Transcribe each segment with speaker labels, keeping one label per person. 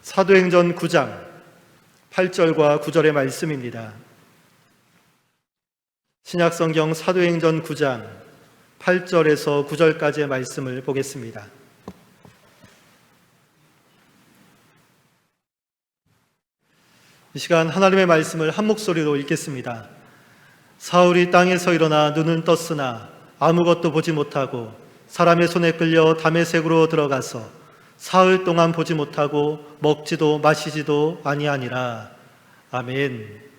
Speaker 1: 사도행전 9장 8절과 9절의 말씀입니다. 신약성경 사도행전 9장 8절에서 9절까지의 말씀을 보겠습니다. 이 시간 하나님의 말씀을 한 목소리로 읽겠습니다. 사울이 땅에서 일어나 눈은 떴으나 아무것도 보지 못하고 사람의 손에 끌려 다메섹으로 들어가서 사흘 동안 보지 못하고 먹지도 마시지도 아니하니라. 아멘.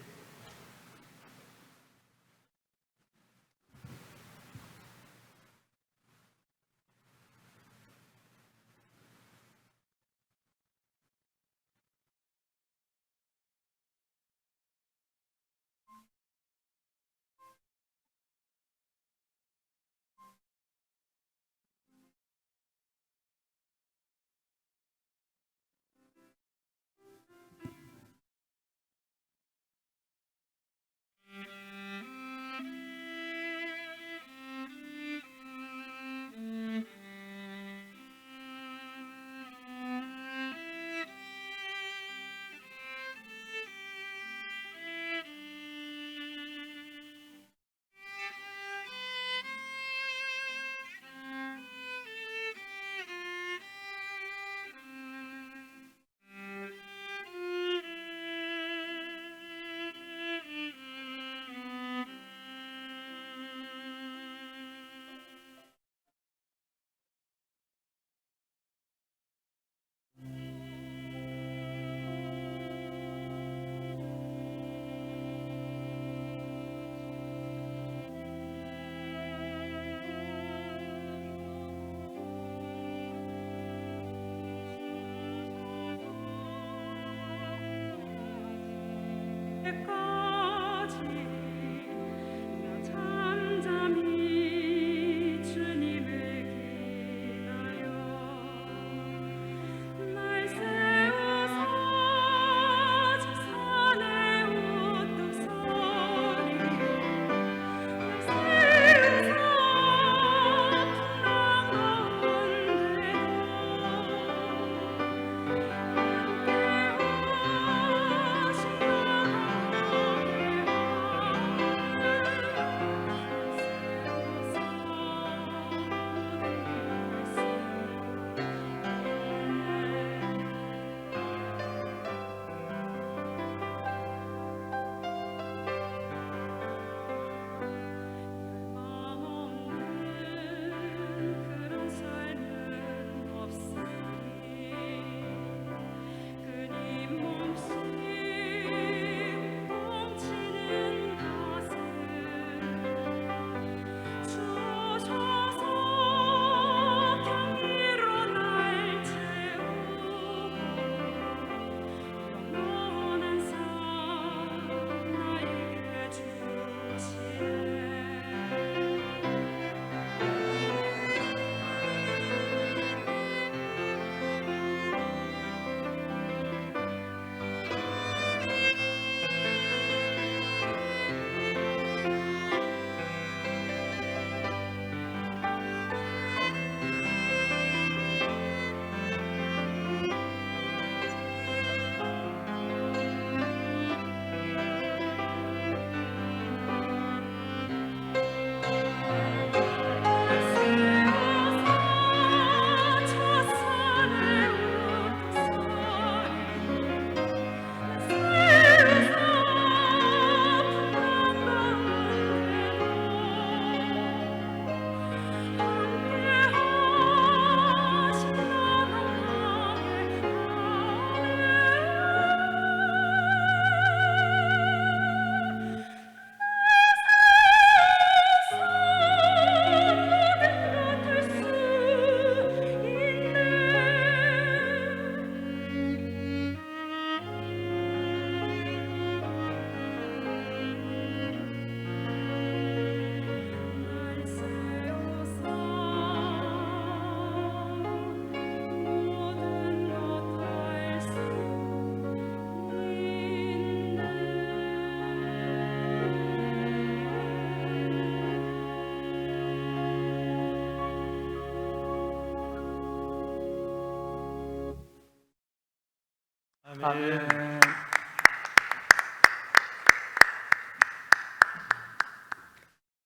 Speaker 1: 아멘.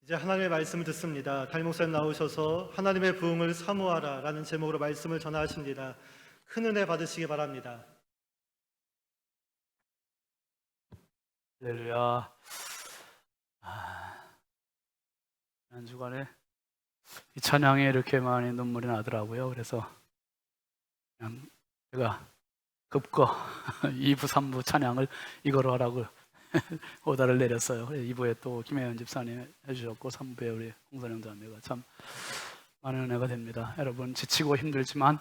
Speaker 1: 이제 하나님의 말씀을 듣습니다. 담임 목사님 나오셔서 하나님의 부흥을 사모하라 라는 제목으로 말씀을 전하십니다. 큰 은혜 받으시기 바랍니다.
Speaker 2: 할렐루야. 한 주간에 이 찬양에 이렇게 많이 눈물이 나더라고요. 그래서 그냥 제가 급거 2부, 3부 찬양을 이거로 하라고 오다를 내렸어요. 2부에 또 김혜연 집사님 해주셨고 3부에 우리 홍선영 자매가 참 많은 은혜가 됩니다. 여러분 지치고 힘들지만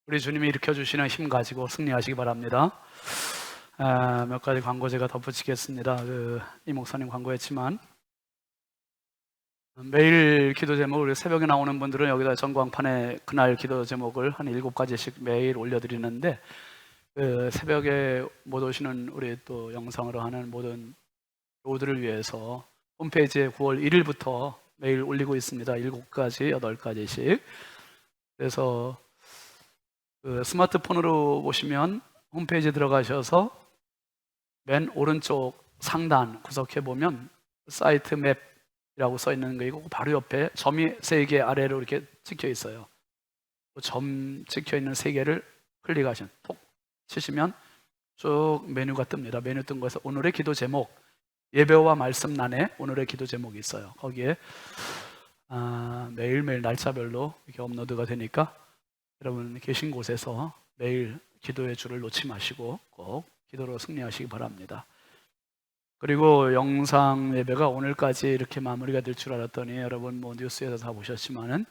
Speaker 2: 우리 주님이 일으켜주시는 힘 가지고 승리하시기 바랍니다. 몇 가지 광고 제가 덧붙이겠습니다. 이 목사님 광고했지만 매일 기도 제목, 우리 새벽에 나오는 분들은 여기다 전광판에 그날 기도 제목을 한 7가지씩 매일 올려드리는데 새벽에 못 오시는 우리 또 영상으로 하는 모든 교우들을 위해서 홈페이지에 9월 1일부터 매일 올리고 있습니다. 7가지, 8가지씩. 그래서 스마트폰으로 보시면 홈페이지에 들어가셔서 맨 오른쪽 상단 구석에 보면 사이트 맵이라고 써 있는 거 있고 바로 옆에 점이 3개 아래로 이렇게 찍혀 있어요. 그 점 찍혀 있는 3개를 클릭하시면 톡 치시면 쭉 메뉴가 뜹니다. 메뉴 뜬 거에서 오늘의 기도 제목, 예배와 말씀란에 오늘의 기도 제목이 있어요. 거기에 매일매일 날짜별로 이렇게 업로드가 되니까 여러분 계신 곳에서 매일 기도의 줄을 놓지 마시고 꼭 기도로 승리하시기 바랍니다. 그리고 영상 예배가 오늘까지 이렇게 마무리가 될 줄 알았더니 여러분 뭐 뉴스에서 다 보셨지만은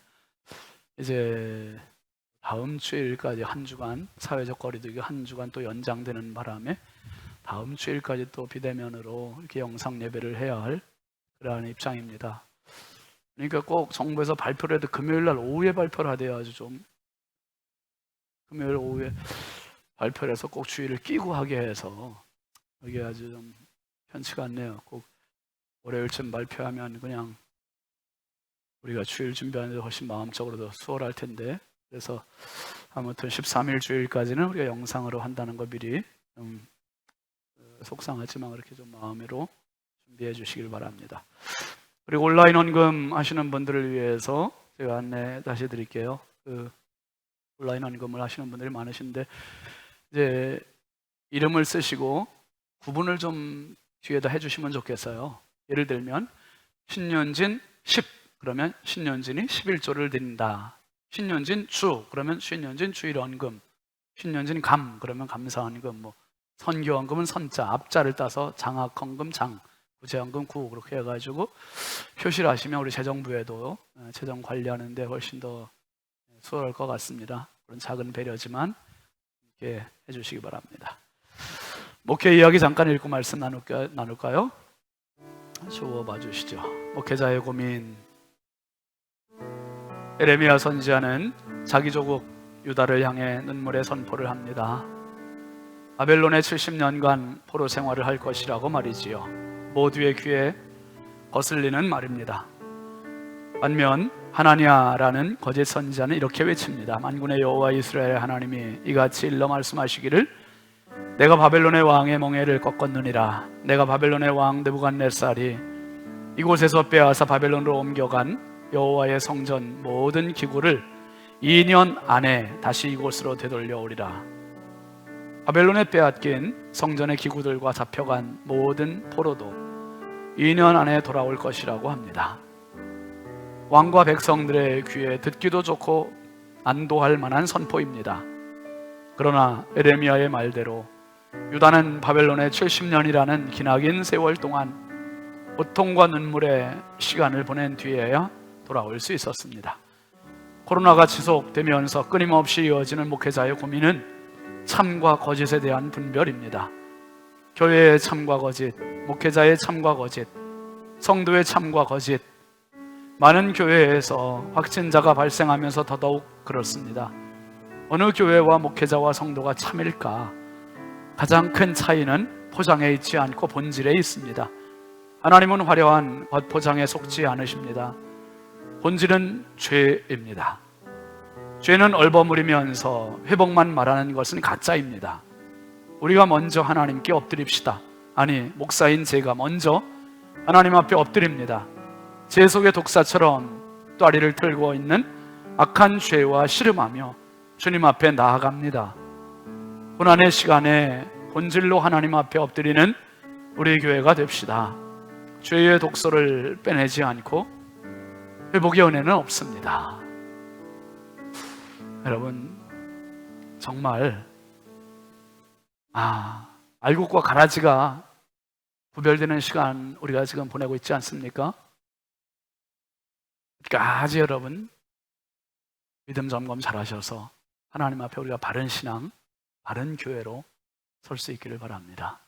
Speaker 2: 이제 다음 주일까지 한 주간 사회적 거리두기 한 주간 또 연장되는 바람에 다음 주일까지 또 비대면으로 이렇게 영상 예배를 해야 할 그러한 입장입니다. 그러니까 꼭 정부에서 발표를 해도 금요일 날 오후에 발표를 하대요. 좀 금요일 오후에 발표를 해서 꼭 주의를 끼고 하게 해서 이게 아주 좀 편치가 않네요. 꼭 월요일쯤 발표하면 그냥 우리가 주일 준비하는 데 훨씬 마음적으로도 수월할 텐데 그래서 아무튼 13일 주일까지는 우리가 영상으로 한다는 거 미리 좀 속상하지만 그렇게 좀 마음으로 준비해 주시길 바랍니다. 그리고 온라인 헌금 하시는 분들을 위해서 제가 안내 다시 드릴게요. 온라인 헌금을 하시는 분들이 많으신데 이제 이름을 쓰시고 구분을 좀 뒤에다 해주시면 좋겠어요. 예를 들면 신년진 10 그러면 신년진이 11조를 드린다. 신년진 주 그러면 신년진 주일헌금, 신년진 감 그러면 감사헌금, 뭐 선교헌금은 선자 앞자를 따서 장학헌금 장, 구제헌금 구 그렇게 해가지고 표시를 하시면 우리 재정부에도 재정 관리하는데 훨씬 더 수월할 것 같습니다. 그런 작은 배려지만 이렇게 해주시기 바랍니다. 목회 이야기 잠깐 읽고 말씀 나눌까요? 주워봐 주시죠. 목회자의 고민. 에레미야 선지자는 자기 조국 유다를 향해 눈물의 선포를 합니다. 바벨론에 70년간 포로 생활을 할 것이라고 말이지요. 모두의 귀에 거슬리는 말입니다. 반면 하나냐라는 거짓 선지자는 이렇게 외칩니다. 만군의 여호와 이스라엘 하나님이 이같이 일러 말씀하시기를 내가 바벨론의 왕의 멍에를 꺾었느니라. 내가 바벨론의 왕 느부갓네살이 이곳에서 빼앗아 바벨론으로 옮겨간 여호와의 성전 모든 기구를 2년 안에 다시 이곳으로 되돌려 오리라. 바벨론에 빼앗긴 성전의 기구들과 잡혀간 모든 포로도 2년 안에 돌아올 것이라고 합니다. 왕과 백성들의 귀에 듣기도 좋고 안도할 만한 선포입니다. 그러나 에레미야의 말대로 유다는 바벨론에 70년이라는 기나긴 세월 동안 고통과 눈물의 시간을 보낸 뒤에야 돌아올 수 있었습니다. 코로나가 지속되면서 끊임없이 이어지는 목회자의 고민은 참과 거짓에 대한 분별입니다. 교회의 참과 거짓, 목회자의 참과 거짓, 성도의 참과 거짓. 많은 교회에서 확진자가 발생하면서 더더욱 그렇습니다. 어느 교회와 목회자와 성도가 참일까? 가장 큰 차이는 포장에 있지 않고 본질에 있습니다. 하나님은 화려한 겉포장에 속지 않으십니다. 본질은 죄입니다. 죄는 얼버무리면서 회복만 말하는 것은 가짜입니다. 우리가 먼저 하나님께 엎드립시다. 아니, 목사인 제가 먼저 하나님 앞에 엎드립니다. 제 속의 독사처럼 또아리를 틀고 있는 악한 죄와 씨름하며 주님 앞에 나아갑니다. 고난의 시간에 본질로 하나님 앞에 엎드리는 우리 교회가 됩시다. 죄의 독소를 빼내지 않고 회복의 은혜는 없습니다. 여러분, 정말 알곡과 가라지가 구별되는 시간 우리가 지금 보내고 있지 않습니까? 끝까지 여러분 믿음 점검 잘 하셔서 하나님 앞에 우리가 바른 신앙, 바른 교회로 설 수 있기를 바랍니다.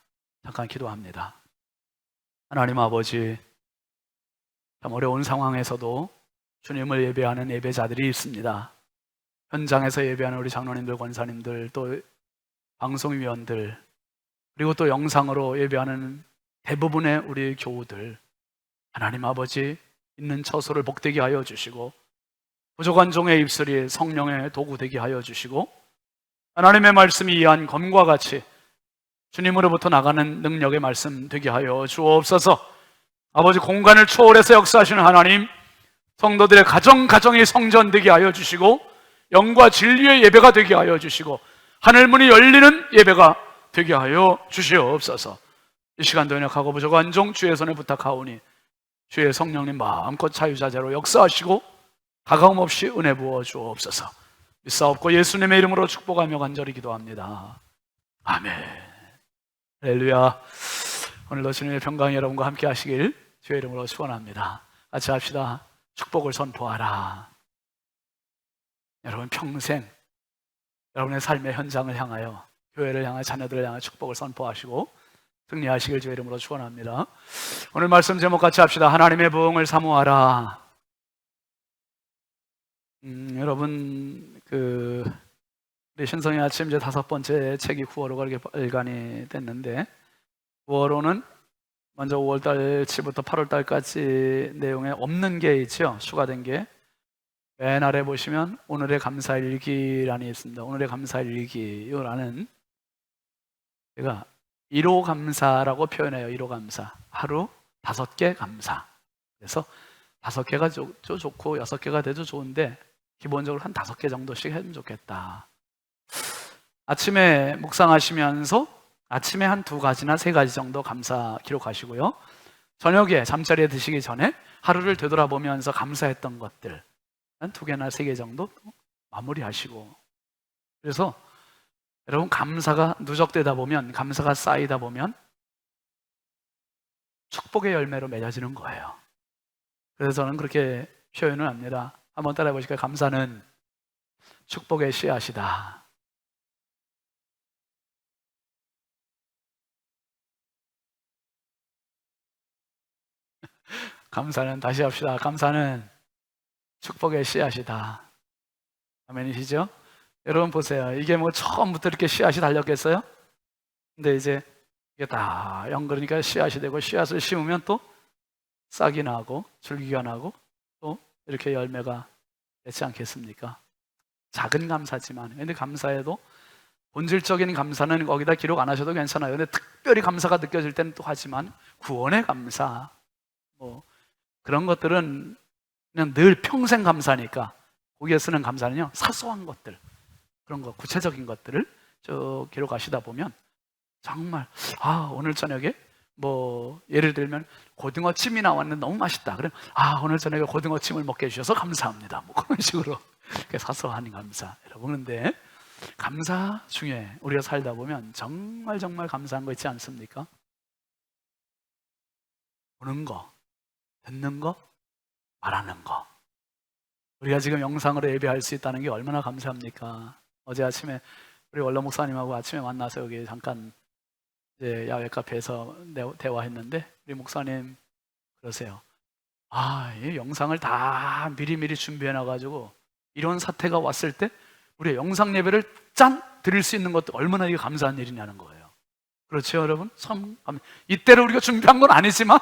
Speaker 2: 잠깐 기도합니다. 하나님 아버지, 참 어려운 상황에서도 주님을 예배하는 예배자들이 있습니다. 현장에서 예배하는 우리 장로님들, 권사님들, 또 방송위원들, 그리고 또 영상으로 예배하는 대부분의 우리 교우들, 하나님 아버지 있는 처소를 복되게 하여 주시고 부족한 종의 입술이 성령의 도구 되게 하여 주시고 하나님의 말씀이 이한 검과 같이 주님으로부터 나가는 능력의 말씀 되게 하여 주옵소서. 아버지, 공간을 초월해서 역사하시는 하나님, 성도들의 가정이 성전되게 하여 주시고 영과 진리의 예배가 되게 하여 주시고 하늘문이 열리는 예배가 되게 하여 주시옵소서. 이 시간도 연약하고 부족한 종 주의 손에 부탁하오니 주의 성령님 마음껏 자유자재로 역사하시고 가감 없이 은혜 부어 주옵소서. 믿사옵고 예수님의 이름으로 축복하며 간절히 기도합니다. 아멘. 할렐루야. 오늘도 주님의 평강이 여러분과 함께 하시길 주의 이름으로 축원합니다. 같이 합시다. 축복을 선포하라. 여러분, 평생 여러분의 삶의 현장을 향하여, 교회를 향하여, 자녀들을 향하여 축복을 선포하시고 승리하시길 주의 이름으로 축원합니다. 오늘 말씀 제목 같이 합시다. 하나님의 부흥을 사모하라. 여러분, 우리 신성의 아침 이제 5번째 책이 9월호가 이렇게 발간이 됐는데, 9월호는 먼저 5월달치부터 8월달까지 내용에 없는 게 있죠. 추가된 게. 맨 아래 보시면 오늘의 감사일기란이 있습니다. 오늘의 감사일기라는, 제가 1호 감사라고 표현해요. 1호 감사. 하루 5개 감사. 그래서 5개가 좋고 6개가 돼도 좋은데 기본적으로 한 5개 정도씩 해면 좋겠다. 아침에 묵상하시면서 아침에 한 2가지나 3가지 정도 감사 기록하시고요. 저녁에 잠자리에 드시기 전에 하루를 되돌아보면서 감사했던 것들 한 2개나 3개 정도 마무리하시고. 그래서 여러분, 감사가 누적되다 보면, 감사가 쌓이다 보면 축복의 열매로 맺어지는 거예요. 그래서 저는 그렇게 표현을 합니다. 한번 따라해 보실까요? 감사는 축복의 씨앗이다. 감사는, 다시 합시다. 감사는 축복의 씨앗이다. 아멘이시죠? 여러분 보세요. 이게 뭐 처음부터 이렇게 씨앗이 달렸겠어요? 근데 이제 이게 다 연그러니까 씨앗이 되고, 씨앗을 심으면 또 싹이 나고 줄기가 나고 또 이렇게 열매가 되지 않겠습니까? 작은 감사지만, 근데 감사에도 본질적인 감사는 거기다 기록 안 하셔도 괜찮아요. 근데 특별히 감사가 느껴질 때는 또 하지만, 구원의 감사, 뭐 그런 것들은 그냥 늘 평생 감사니까, 거기에 쓰는 감사는요, 사소한 것들, 그런 거, 구체적인 것들을 쭉 기록하시다 보면 정말, 오늘 저녁에 뭐 예를 들면 고등어찜이 나왔는데 너무 맛있다. 그럼 오늘 저녁에 고등어찜을 먹게 해주셔서 감사합니다. 뭐 그런 식으로 사소한 감사. 여러분, 근데 감사 중에 우리가 살다 보면 정말 감사한 거 있지 않습니까? 보는 거, 듣는 거, 말하는 거. 우리가 지금 영상으로 예배할 수 있다는 게 얼마나 감사합니까? 어제 아침에 우리 원로 목사님하고 아침에 만나서 여기 잠깐 이제 야외 카페에서 대화했는데, 우리 목사님 그러세요. 이 영상을 다 미리미리 준비해놔가지고 이런 사태가 왔을 때 우리의 영상 예배를 드릴 수 있는 것도 얼마나 이게 감사한 일이냐는 거예요. 그렇죠, 여러분? 참, 이때를 우리가 준비한 건 아니지만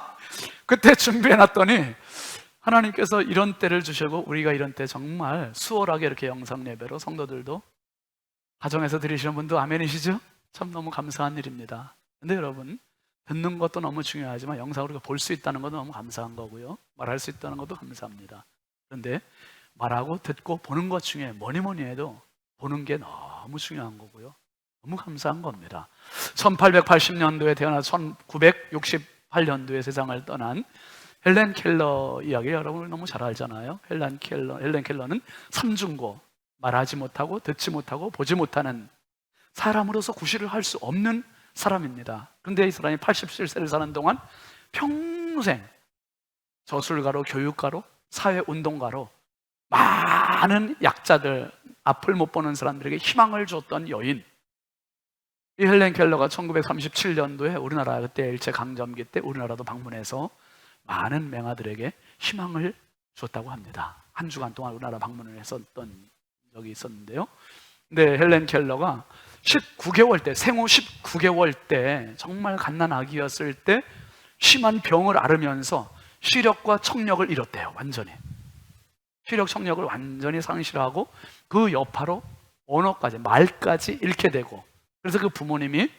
Speaker 2: 그때 준비해놨더니 하나님께서 이런 때를 주시고, 우리가 이런 때 정말 수월하게 이렇게 영상 예배로, 성도들도 가정에서 드리시는 분도 아멘이시죠? 참 너무 감사한 일입니다. 근데 여러분, 듣는 것도 너무 중요하지만 영상으로 볼 수 있다는 것도 너무 감사한 거고요. 말할 수 있다는 것도 감사합니다. 그런데 말하고 듣고 보는 것 중에 뭐니 해도 보는 게 너무 중요한 거고요. 너무 감사한 겁니다. 1880년도에 태어나서 1968년도에 세상을 떠난 헬렌 켈러 이야기 여러분 너무 잘 알잖아요. 헬렌 켈러는 삼중고, 말하지 못하고 듣지 못하고 보지 못하는 사람으로서 구실을 할 수 없는 사람입니다. 그런데 이 사람이 87세를 사는 동안 평생 저술가로, 교육가로, 사회운동가로 많은 약자들, 앞을 못 보는 사람들에게 희망을 줬던 여인, 이 헬렌 켈러가 1937년도에 우리나라 그때 일제강점기 때 우리나라도 방문해서 많은 맹아들에게 희망을 줬다고 합니다. 한 주간 동안 우리나라 방문을 했었던 적이 있었는데요. 근데 헬렌 켈러가 19개월 때, 생후 19개월 때 정말 갓난아기였을 때 심한 병을 앓으면서 시력과 청력을 잃었대요. 완전히 시력 청력을 완전히 상실하고 그 여파로 언어까지, 말까지 잃게 되고, 그래서 그 부모님이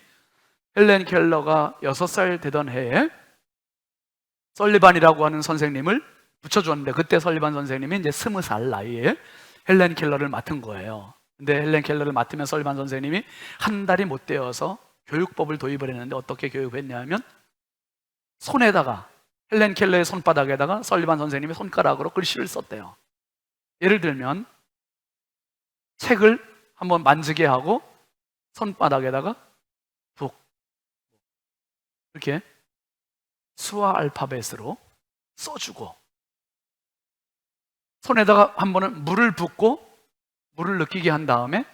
Speaker 2: 헬렌 켈러가 6살 되던 해에 설리반이라고 하는 선생님을 붙여줬는데, 그때 설리반 선생님이 이제 20살 나이에 헬렌 켈러를 맡은 거예요. 근데 헬렌 켈러를 맡으면 설리반 선생님이 한 달이 못 되어서 교육법을 도입을 했는데, 어떻게 교육했냐면 손에다가, 헬렌 켈러의 손바닥에다가 설리반 선생님이 손가락으로 글씨를 썼대요. 예를 들면 책을 한번 만지게 하고 손바닥에다가 북, 이렇게 수화 알파벳으로 써주고, 손에다가 한 번은 물을 붓고 물을 느끼게 한 다음에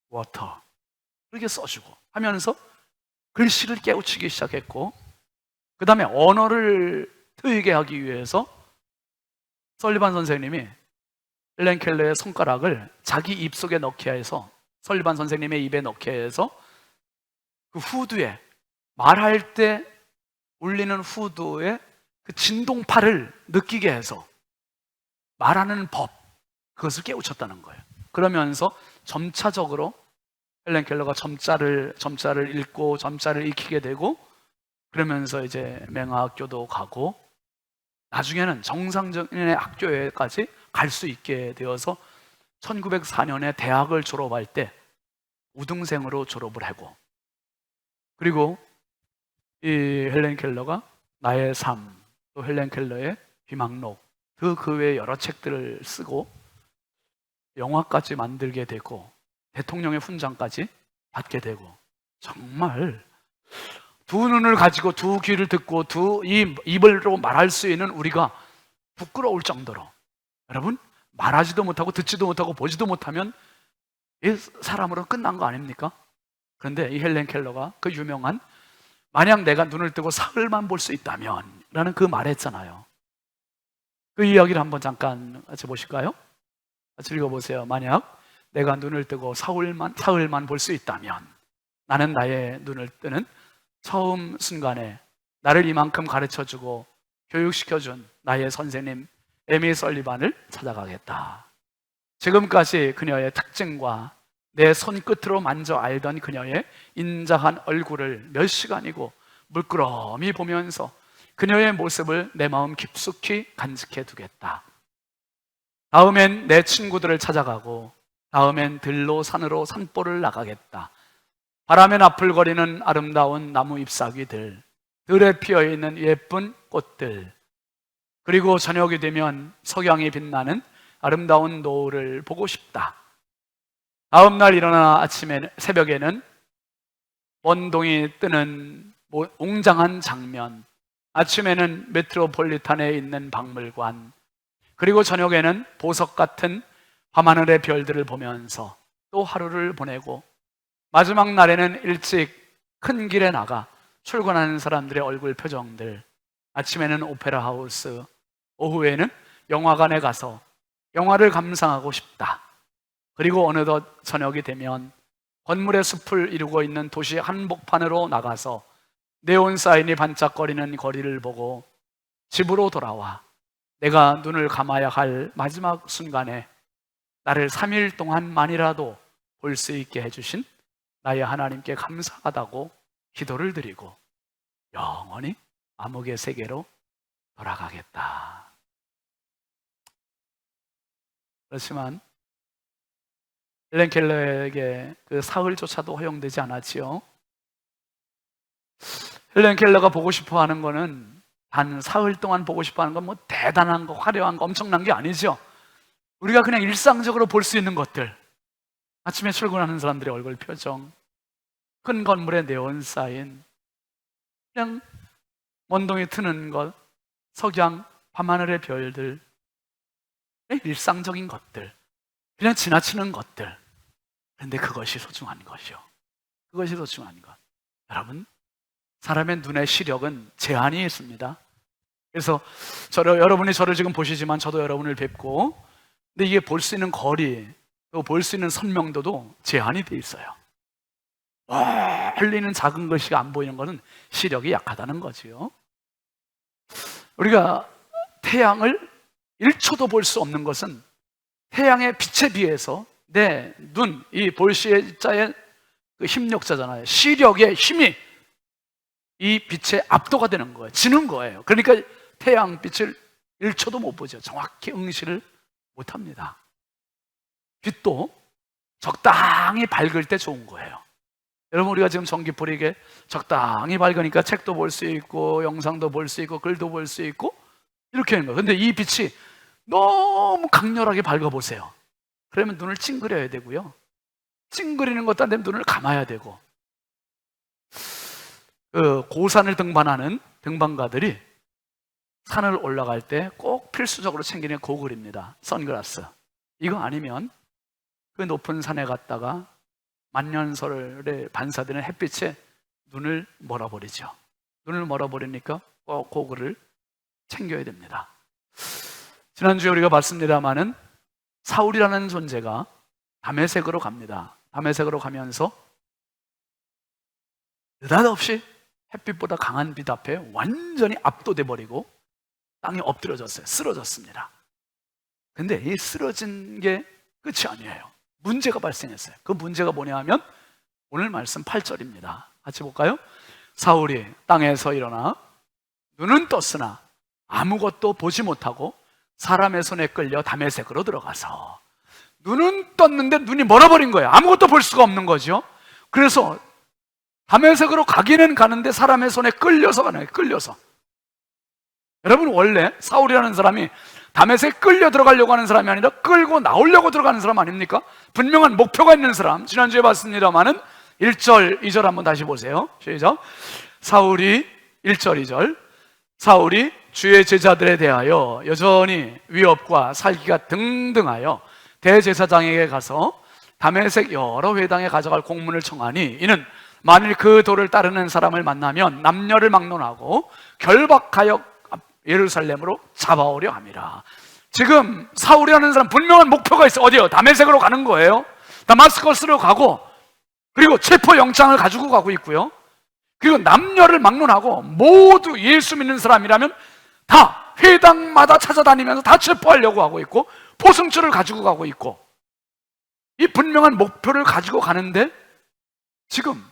Speaker 2: 워터 이렇게 써주고 하면서 글씨를 깨우치기 시작했고, 그 다음에 언어를 트이게 하기 위해서 설리반 선생님이 헬렌 켈러의 손가락을 자기 입속에 넣게 해서, 설리반 선생님의 입에 넣게 해서 그 후두에, 말할 때 울리는 후두의 그 진동파를 느끼게 해서 말하는 법, 그것을 깨우쳤다는 거예요. 그러면서 점차적으로 헬렌 켈러가 점자를 읽고 점자를 익히게 되고, 그러면서 이제 맹아학교도 가고 나중에는 정상적인 학교에까지 갈 수 있게 되어서 1904년에 대학을 졸업할 때 우등생으로 졸업을 하고, 그리고 이 헬렌 켈러가 나의 삶, 또 헬렌 켈러의 비망록, 그 외에 여러 책들을 쓰고 영화까지 만들게 되고 대통령의 훈장까지 받게 되고, 정말 두 눈을 가지고 두 귀를 듣고 두 입으로 말할 수 있는 우리가 부끄러울 정도로, 여러분, 말하지도 못하고 듣지도 못하고 보지도 못하면 이 사람으로 끝난 거 아닙니까? 그런데 이 헬렌 켈러가 그 유명한 만약 내가 눈을 뜨고 사흘만 볼 수 있다면 라는 그 말 했잖아요. 그 이야기를 한번 잠깐 같이 보실까요? 같이 읽어보세요. 만약 내가 눈을 뜨고 사흘만 볼 수 있다면, 나는 나의 눈을 뜨는 처음 순간에 나를 이만큼 가르쳐주고 교육시켜준 나의 선생님 에미 설리반을 찾아가겠다. 지금까지 그녀의 특징과 내 손끝으로 만져 알던 그녀의 인자한 얼굴을 몇 시간이고 물끄러미 보면서 그녀의 모습을 내 마음 깊숙이 간직해 두겠다. 다음엔 내 친구들을 찾아가고, 다음엔 들로 산으로 산보를 나가겠다. 바람에 나풀거리는 아름다운 나무 잎사귀들, 들에 피어있는 예쁜 꽃들, 그리고 저녁이 되면 석양이 빛나는 아름다운 노을을 보고 싶다. 다음 날 일어나 새벽에는 원동이 뜨는 웅장한 장면, 아침에는 메트로폴리탄에 있는 박물관, 그리고 저녁에는 보석 같은 밤하늘의 별들을 보면서 또 하루를 보내고, 마지막 날에는 일찍 큰 길에 나가 출근하는 사람들의 얼굴 표정들, 아침에는 오페라 하우스, 오후에는 영화관에 가서 영화를 감상하고 싶다. 그리고 어느덧 저녁이 되면 건물의 숲을 이루고 있는 도시 한복판으로 나가서 네온 사인이 반짝거리는 거리를 보고 집으로 돌아와 내가 눈을 감아야 할 마지막 순간에 나를 3일 동안만이라도 볼 수 있게 해주신 나의 하나님께 감사하다고 기도를 드리고 영원히 암흑의 세계로 돌아가겠다. 그렇지만 헬렌 켈러에게 그 사흘조차도 허용되지 않았지요. 헬렌 켈러가 보고 싶어 하는 거는 단 사흘 동안 보고 싶어 하는 건 뭐 대단한 거, 화려한 거, 엄청난 게 아니죠. 우리가 그냥 일상적으로 볼 수 있는 것들, 아침에 출근하는 사람들의 얼굴 표정, 큰 건물에 네온 사인, 그냥 원동이 트는 것, 석양, 밤하늘의 별들, 일상적인 것들, 그냥 지나치는 것들. 그런데 그것이 소중한 것이요. 그것이 소중한 것. 여러분, 사람의 눈의 시력은 제한이 있습니다. 그래서 여러분이 저를 지금 보시지만 저도 여러분을 뵙고, 근데 이게 볼 수 있는 거리, 또 볼 수 있는 선명도도 제한이 돼 있어요. 흘리는 작은 것이 안 보이는 것은 시력이 약하다는 거지요. 우리가 태양을 1초도 볼 수 없는 것은 태양의 빛에 비해서 내 눈, 이 볼시자의 그 힘력자잖아요. 시력의 힘이 이 빛에 압도가 되는 거예요. 지는 거예요. 그러니까 태양빛을 1초도 못 보죠. 정확히 응시를 못 합니다. 빛도 적당히 밝을 때 좋은 거예요. 여러분, 우리가 지금 전기불이 이게 적당히 밝으니까 책도 볼 수 있고 영상도 볼 수 있고 글도 볼 수 있고 이렇게 하는 거예요. 근데 이 빛이 너무 강렬하게 밝아보세요. 그러면 눈을 찡그려야 되고요. 찡그리는 것도 안 되면 눈을 감아야 되고, 그 고산을 등반하는 등반가들이 산을 올라갈 때 꼭 필수적으로 챙기는 고글입니다. 선글라스. 이거 아니면 그 높은 산에 갔다가 만년설에 반사되는 햇빛에 눈을 멀어버리죠. 눈을 멀어버리니까 꼭 고글을 챙겨야 됩니다. 지난주에 우리가 봤습니다마는 사울이라는 존재가 다메섹으로 갑니다. 다메섹으로 가면서 느닷없이 햇빛보다 강한 빛 앞에 완전히 압도돼 버리고 땅에 엎드려졌어요. 쓰러졌습니다. 근데 이 쓰러진 게 끝이 아니에요. 문제가 발생했어요. 그 문제가 뭐냐 하면 오늘 말씀 8절입니다. 같이 볼까요? 사울이 땅에서 일어나 눈은 떴으나 아무것도 보지 못하고 사람의 손에 끌려 다메섹으로 들어가서, 눈은 떴는데 눈이 멀어버린 거예요. 아무것도 볼 수가 없는 거죠. 그래서 다메섹으로 가기는 가는데 사람의 손에 끌려서 가는 거예요. 끌려서. 여러분, 원래 사울이라는 사람이 다메섹에 끌려 들어가려고 하는 사람이 아니라 끌고 나오려고 들어가는 사람 아닙니까? 분명한 목표가 있는 사람. 지난주에 봤습니다마는 1절, 2절 한번 다시 보세요. 시작. 사울이 1절, 2절. 사울이 주의 제자들에 대하여 여전히 위협과 살기가 등등하여 대제사장에게 가서 다메섹 여러 회당에 가져갈 공문을 청하니, 이는 만일 그 도를 따르는 사람을 만나면 남녀를 막론하고 결박하여 예루살렘으로 잡아오려 함이라. 지금 사울이라는 사람 분명한 목표가 있어. 어디요? 다메섹으로 가는 거예요. 다마스커스로 가고, 그리고 체포 영장을 가지고 가고 있고요. 그리고 남녀를 막론하고 모두 예수 믿는 사람이라면 다 회당마다 찾아다니면서 다 체포하려고 하고 있고, 포승줄을 가지고 가고 있고, 이 분명한 목표를 가지고 가는데 지금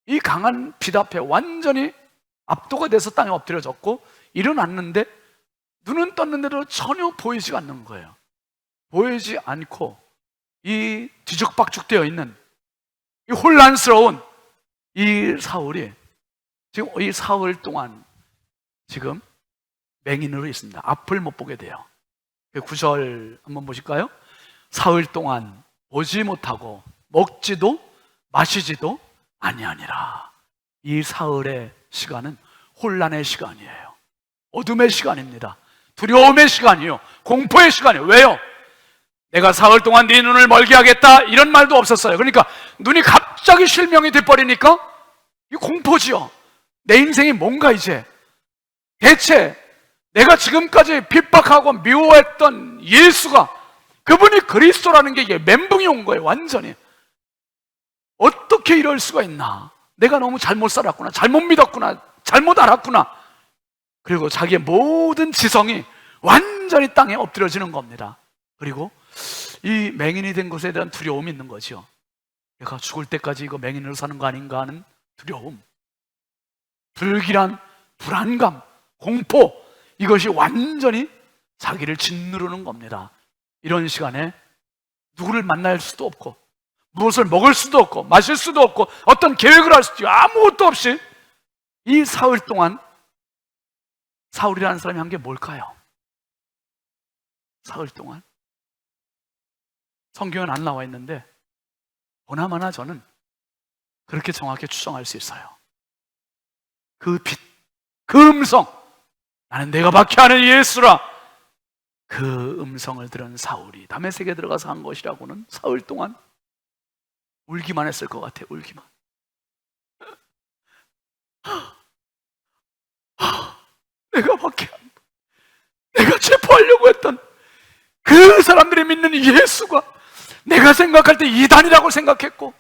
Speaker 2: 이 강한 빛 앞에 완전히 압도가 돼서 땅에 엎드려졌고, 일어났는데 눈은 떴는데도 전혀 보이지 않는 거예요. 보이지 않고 이 뒤죽박죽 되어 있는 이 혼란스러운 이 사울이 지금 이 사흘 동안 지금 맹인으로 있습니다. 앞을 못 보게 돼요. 9절 한번 보실까요? 사흘 동안 보지 못하고 먹지도 마시지도 아니하니라. 이 사흘의 시간은 혼란의 시간이에요. 어둠의 시간입니다. 두려움의 시간이요. 공포의 시간이에요. 왜요? 내가 사흘 동안 네 눈을 멀게 하겠다, 이런 말도 없었어요. 그러니까 눈이 갑자기 실명이 돼버리니까 이 공포지요. 내 인생이 뭔가 이제 대체 내가 지금까지 핍박하고 미워했던 예수가, 그분이 그리스도라는 게 이게 멘붕이 온 거예요. 완전히. 어떻게 이럴 수가 있나? 내가 너무 잘못 살았구나, 잘못 믿었구나, 잘못 알았구나. 그리고 자기의 모든 지성이 완전히 땅에 엎드려지는 겁니다. 그리고 이 맹인이 된 것에 대한 두려움이 있는 거죠. 내가 죽을 때까지 이거 맹인으로 사는 거 아닌가 하는 두려움, 불길한 불안감, 공포, 이것이 완전히 자기를 짓누르는 겁니다. 이런 시간에 누구를 만날 수도 없고, 무엇을 먹을 수도 없고, 마실 수도 없고, 어떤 계획을 할 수도 아무것도 없이 이 사흘 동안 사울이라는 사람이 한 게 뭘까요? 사흘 동안 성경은 안 나와 있는데 보나마나 저는 그렇게 정확히 추정할 수 있어요. 그 빛, 그 음성, 나는 내가 밖에 아는 예수라, 그 음성을 들은 사울이 다메섹에 들어가서 한 것이라고는 사흘 동안 울기만 했을 것 같아요. 울기만. 내가 밖에 내가 체포하려고 했던 그 사람들이 믿는 예수가 내가 생각할 때 이단이라고 생각했고,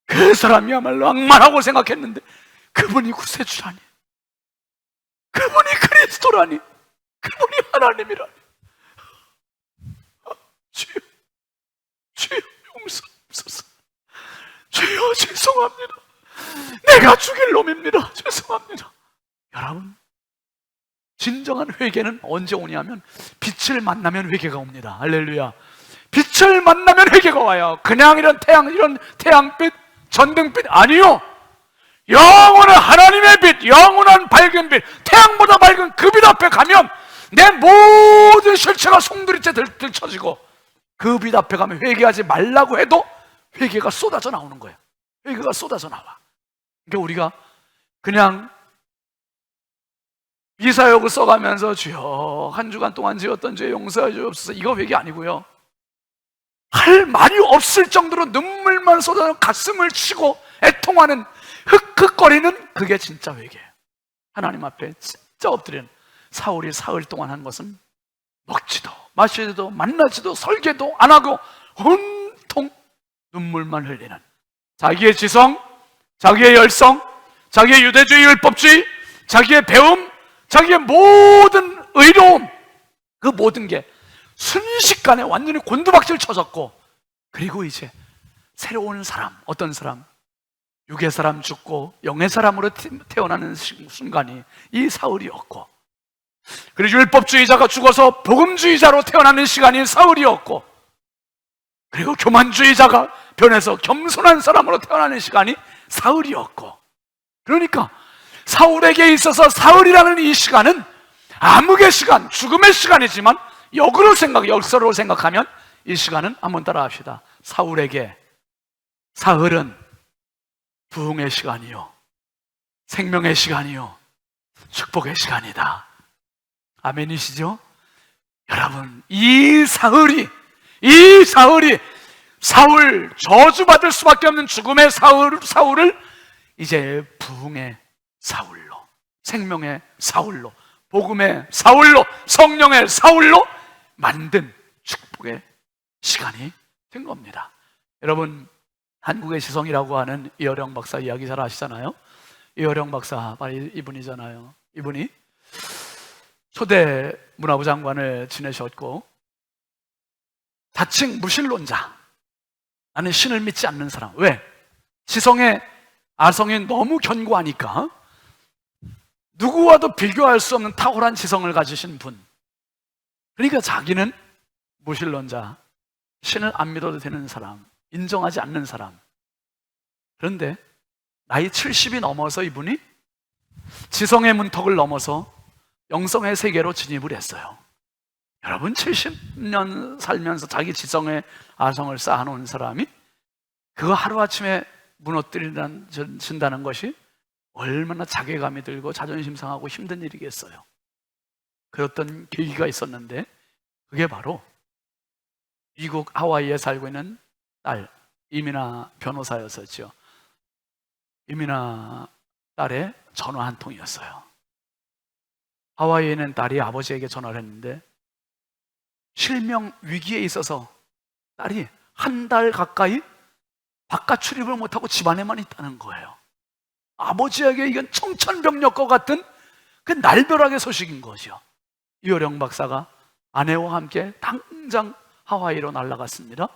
Speaker 2: 그 사람이야말로 악마라고 생각했는데 그분이 구세주라니, 그분이 그리스도라니, 그분이 하나님이라니. 주여, 주여 용서하옵소서. 주여 죄송합니다. 내가 죽일 놈입니다. 죄송합니다. 여러분, 진정한 회개는 언제 오냐면 빛을 만나면 회개가 옵니다. 할렐루야. 빛을 만나면 회개가 와요. 그냥 이런 태양빛, 전등빛 아니요. 영원한 하나님의 빛, 영원한 밝은 빛, 태양보다 밝은 그 빛 앞에 가면 내 모든 실체가 송두리째 들쳐지고, 그 빛 앞에 가면 회개하지 말라고 해도 회개가 쏟아져 나오는 거예요. 회개가 쏟아져 나와. 그러니까 우리가 그냥 이사역을 써가면서 주여 한 주간 동안 지었던 죄 용서해 주옵소서, 이거 회개 아니고요. 할 말이 없을 정도로 눈물만 쏟아져 가슴을 치고 애통하는, 흑흑거리는, 그게 진짜 회개예요. 하나님 앞에 진짜 엎드리는. 사울이 사흘 동안 한 것은 먹지도 마시지도 만나지도 설계도 안 하고 온통 눈물만 흘리는, 자기의 지성, 자기의 열성, 자기의 유대주의 율법주의, 자기의 배움, 자기의 모든 의로움, 그 모든 게 순식간에 완전히 곤두박질 쳐졌고, 그리고 이제 새로운 사람, 어떤 사람, 육의 사람 죽고 영의 사람으로 태어나는 순간이 이 사울이었고, 그리고 율법주의자가 죽어서 복음주의자로 태어나는 시간이 사울이었고, 그리고 교만주의자가 변해서 겸손한 사람으로 태어나는 시간이 사울이었고, 그러니까 사울에게 있어서 사울이라는 이 시간은 암흑의 시간, 죽음의 시간이지만 역서로 생각하면 이 시간은, 한번 따라 합시다. 사울에게 사흘은 부흥의 시간이요, 생명의 시간이요, 축복의 시간이다. 아멘이시죠? 여러분, 이 사흘이 사울, 저주받을 수밖에 없는 죽음의 사울을 이제 부흥의 사울로, 생명의 사울로, 복음의 사울로, 성령의 사울로 만든 축복의 시간이 된 겁니다. 여러분, 한국의 지성이라고 하는 이어령 박사 이야기 잘 아시잖아요. 이어령 박사, 바로 이분이잖아요. 이분이 초대 문화부 장관을 지내셨고, 자칭 무신론자, 나는 신을 믿지 않는 사람. 왜? 지성의 아성이 너무 견고하니까 누구와도 비교할 수 없는 탁월한 지성을 가지신 분. 그러니까 자기는 무신론자, 신을 안 믿어도 되는 사람, 인정하지 않는 사람. 그런데 나이 70이 넘어서 이분이 지성의 문턱을 넘어서 영성의 세계로 진입을 했어요. 여러분, 70년 살면서 자기 지성의 아성을 쌓아놓은 사람이 그거 하루아침에 무너뜨린다는 것이 얼마나 자괴감이 들고 자존심 상하고 힘든 일이겠어요. 그랬던 계기가 있었는데, 그게 바로 미국 하와이에 살고 있는 딸, 이민아 변호사였었죠. 이민아 딸의 전화 한 통이었어요. 하와이에 있는 딸이 아버지에게 전화를 했는데 실명 위기에 있어서 딸이 한 달 가까이 바깥 출입을 못하고 집안에만 있다는 거예요. 아버지에게 이건 청천벽력과 같은 그 날벼락의 소식인 거죠. 이어령 박사가 아내와 함께 당장 하와이로 날아갔습니다.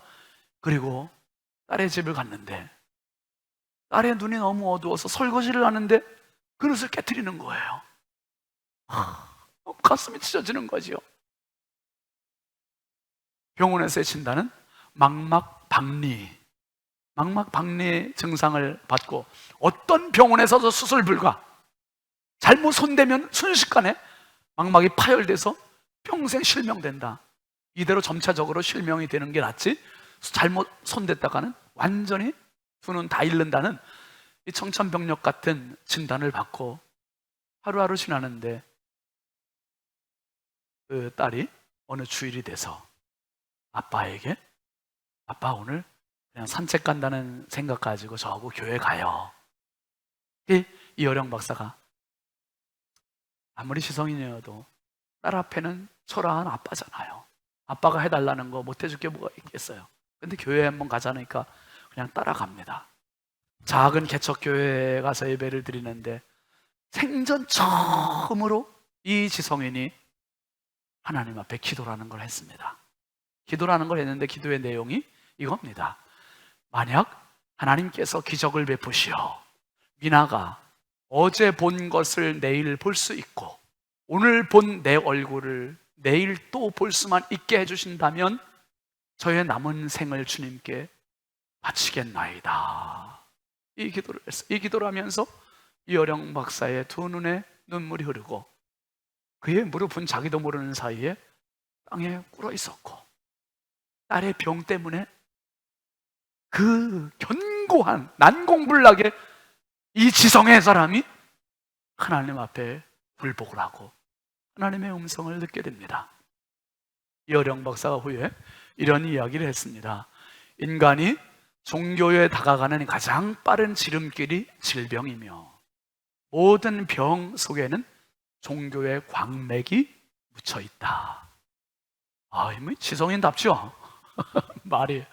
Speaker 2: 그리고 딸의 집을 갔는데 딸의 눈이 너무 어두워서 설거지를 하는데 그릇을 깨트리는 거예요. 가슴이 찢어지는 거죠. 병원에서의 진단은 망막박리 증상을 받고, 어떤 병원에서도 수술 불가. 잘못 손대면 순식간에 망막이 파열돼서 평생 실명된다. 이대로 점차적으로 실명이 되는 게 낫지, 잘못 손댔다가는 완전히 두 눈 다 잃는다는 이 청천벽력 같은 진단을 받고 하루하루 지나는데, 그 딸이 어느 주일이 돼서 아빠에게, 아빠 오늘 그냥 산책 간다는 생각 가지고 저하고 교회 가요. 이어령 박사가 아무리 시성인이어도 딸 앞에는 초라한 아빠잖아요. 아빠가 해달라는 거 못 해줄 게 뭐가 있겠어요. 근데 교회에 한번 가자니까 그냥 따라갑니다. 작은 개척교회에 가서 예배를 드리는데 생전 처음으로 이 지성인이 하나님 앞에 기도라는 걸 했습니다. 기도라는 걸 했는데 기도의 내용이 이겁니다. 만약 하나님께서 기적을 베푸시어 미나가 어제 본 것을 내일 볼 수 있고 오늘 본 내 얼굴을 내일 또 볼 수만 있게 해주신다면 저의 남은 생을 주님께 바치겠나이다. 이 기도를 하면서 이어령 박사의 두 눈에 눈물이 흐르고 그의 무릎은 자기도 모르는 사이에 땅에 꿇어 있었고, 딸의 병 때문에 그 견고한 난공불락의 이 지성의 사람이 하나님 앞에 굴복을 하고 하나님의 음성을 듣게 됩니다. 이어령 박사가 후에 이런 이야기를 했습니다. 인간이 종교에 다가가는 가장 빠른 지름길이 질병이며 모든 병 속에는 종교의 광맥이 묻혀 있다. 지성인답죠? 말이.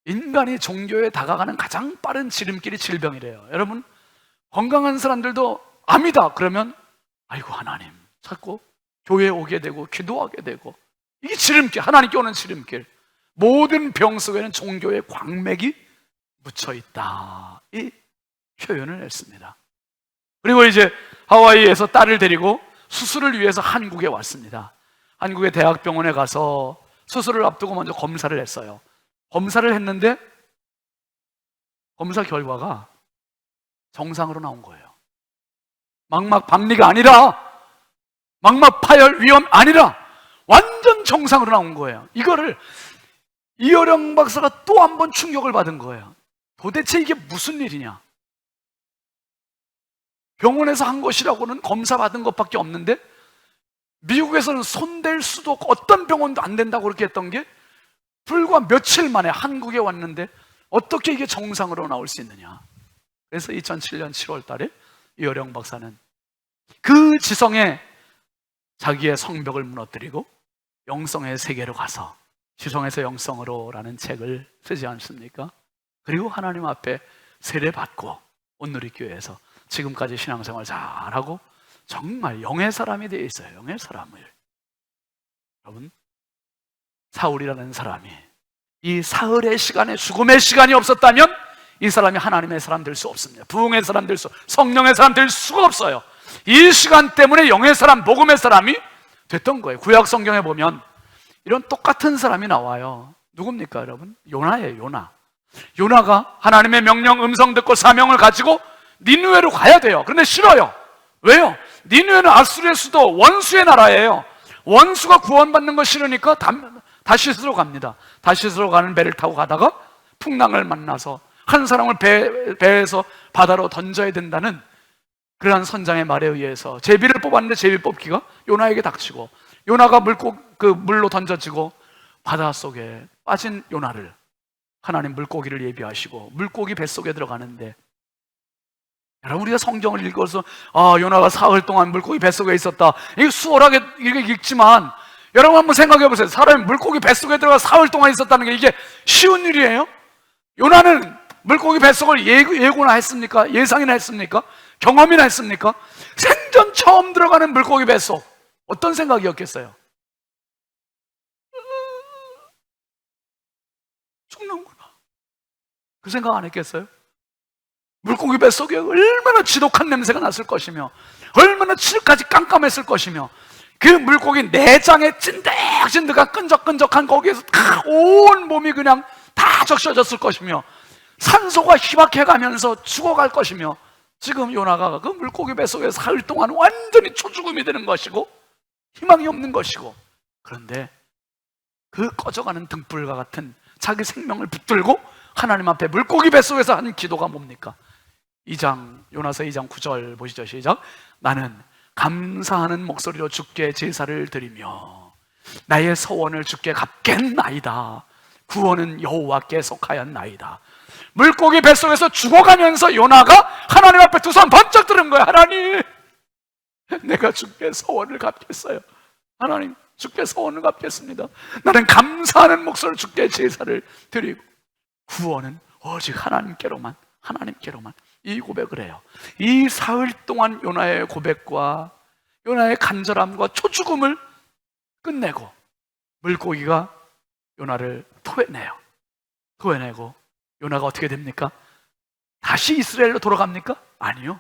Speaker 2: 인간이 종교에 다가가는 가장 빠른 지름길이 질병이래요. 여러분, 건강한 사람들도 암이다 그러면 아이고 하나님 찾고 교회에 오게 되고 기도하게 되고, 이게 지름길, 하나님께 오는 지름길. 모든 병 속에는 종교의 광맥이 묻혀 있다. 이 표현을 했습니다. 그리고 이제 하와이에서 딸을 데리고 수술을 위해서 한국에 왔습니다. 한국의 대학병원에 가서 수술을 앞두고 먼저 검사를 했어요. 검사를 했는데 검사 결과가 정상으로 나온 거예요. 망막 박리가 아니라, 망막 파열 위험 아니라 완전 정상으로 나온 거예요. 이거를 이어령 박사가 또 한 번 충격을 받은 거예요. 도대체 이게 무슨 일이냐? 병원에서 한 것이라고는 검사 받은 것밖에 없는데 미국에서는 손댈 수도 없고 어떤 병원도 안 된다고 그렇게 했던 게 불과 며칠 만에 한국에 왔는데 어떻게 이게 정상으로 나올 수 있느냐? 그래서 2007년 7월 달에 이어령 박사는 그 지성에 자기의 성벽을 무너뜨리고 영성의 세계로 가서 지성에서 영성으로 라는 책을 쓰지 않습니까? 그리고 하나님 앞에 세례받고 온누리교회에서 지금까지 신앙생활 잘하고 정말 영의 사람이 되어 있어요. 영의 사람을. 여러분, 사울이라는 사람이 이 사흘의 시간에 죽음의 시간이 없었다면 이 사람이 하나님의 사람 될 수 없습니다. 부흥의 사람 될 수, 성령의 사람 될 수가 없어요. 이 시간 때문에 영의 사람, 복음의 사람이 됐던 거예요. 구약 성경에 보면 이런 똑같은 사람이 나와요. 누굽니까 여러분? 요나예요. 요나. 요나가 하나님의 명령 음성 듣고 사명을 가지고 니느웨로 가야 돼요. 그런데 싫어요. 왜요? 니느웨는 아수르의 수도, 원수의 나라예요. 원수가 구원받는 거 싫으니까 다시스로 갑니다. 다시스로 가는 배를 타고 가다가 풍랑을 만나서 한 사람을 배에서 바다로 던져야 된다는 그러한 선장의 말에 의해서 제비를 뽑았는데 제비 뽑기가 요나에게 닥치고, 요나가 물로 던져지고 바닷속에 빠진 요나를 하나님 물고기를 예비하시고 물고기 뱃속에 들어가는데, 여러분 우리가 성경을 읽어서 요나가 사흘 동안 물고기 뱃속에 있었다, 이게 수월하게 이렇게 읽지만 여러분 한번 생각해 보세요. 사람이 물고기 뱃속에 들어가 사흘 동안 있었다는 게 이게 쉬운 일이에요? 요나는 물고기 뱃속을 예고나 했습니까? 예상이나 했습니까? 경험이나 했습니까? 생전 처음 들어가는 물고기 뱃속, 어떤 생각이었겠어요? 죽는구나. 그 생각 안 했겠어요? 물고기 뱃속에 얼마나 지독한 냄새가 났을 것이며 얼마나 칠까지 깜깜했을 것이며 그 물고기 내장에 찐득찐득한 끈적끈적한 거기에서 다 온 몸이 그냥 다 적셔졌을 것이며 산소가 희박해가면서 죽어갈 것이며 지금 요나가 그 물고기 뱃속에 사흘 동안 완전히 초죽음이 되는 것이고 희망이 없는 것이고 그런데 그 꺼져가는 등불과 같은 자기 생명을 붙들고 하나님 앞에 물고기 뱃속에서 한 기도가 뭡니까? 2장 요나서 2장 9절 보시죠. 시작. 나는 감사하는 목소리로 주께 제사를 드리며 나의 서원을 주께 갚겠나이다. 구원은 여호와께 속하였나이다. 물고기 뱃속에서 죽어가면서 요나가 하나님 앞에 두 손 번쩍 들은 거야. 하나님, 내가 주께 서원을 갚겠어요. 하나님, 주께 서원을 갚겠습니다. 나는 감사하는 목소리로 주께 제사를 드리고 구원은 오직 하나님께로만 이 고백을 해요. 이 사흘 동안 요나의 고백과 요나의 간절함과 초죽음을 끝내고 물고기가 요나를 토해내고 요나가 어떻게 됩니까? 다시 이스라엘로 돌아갑니까? 아니요.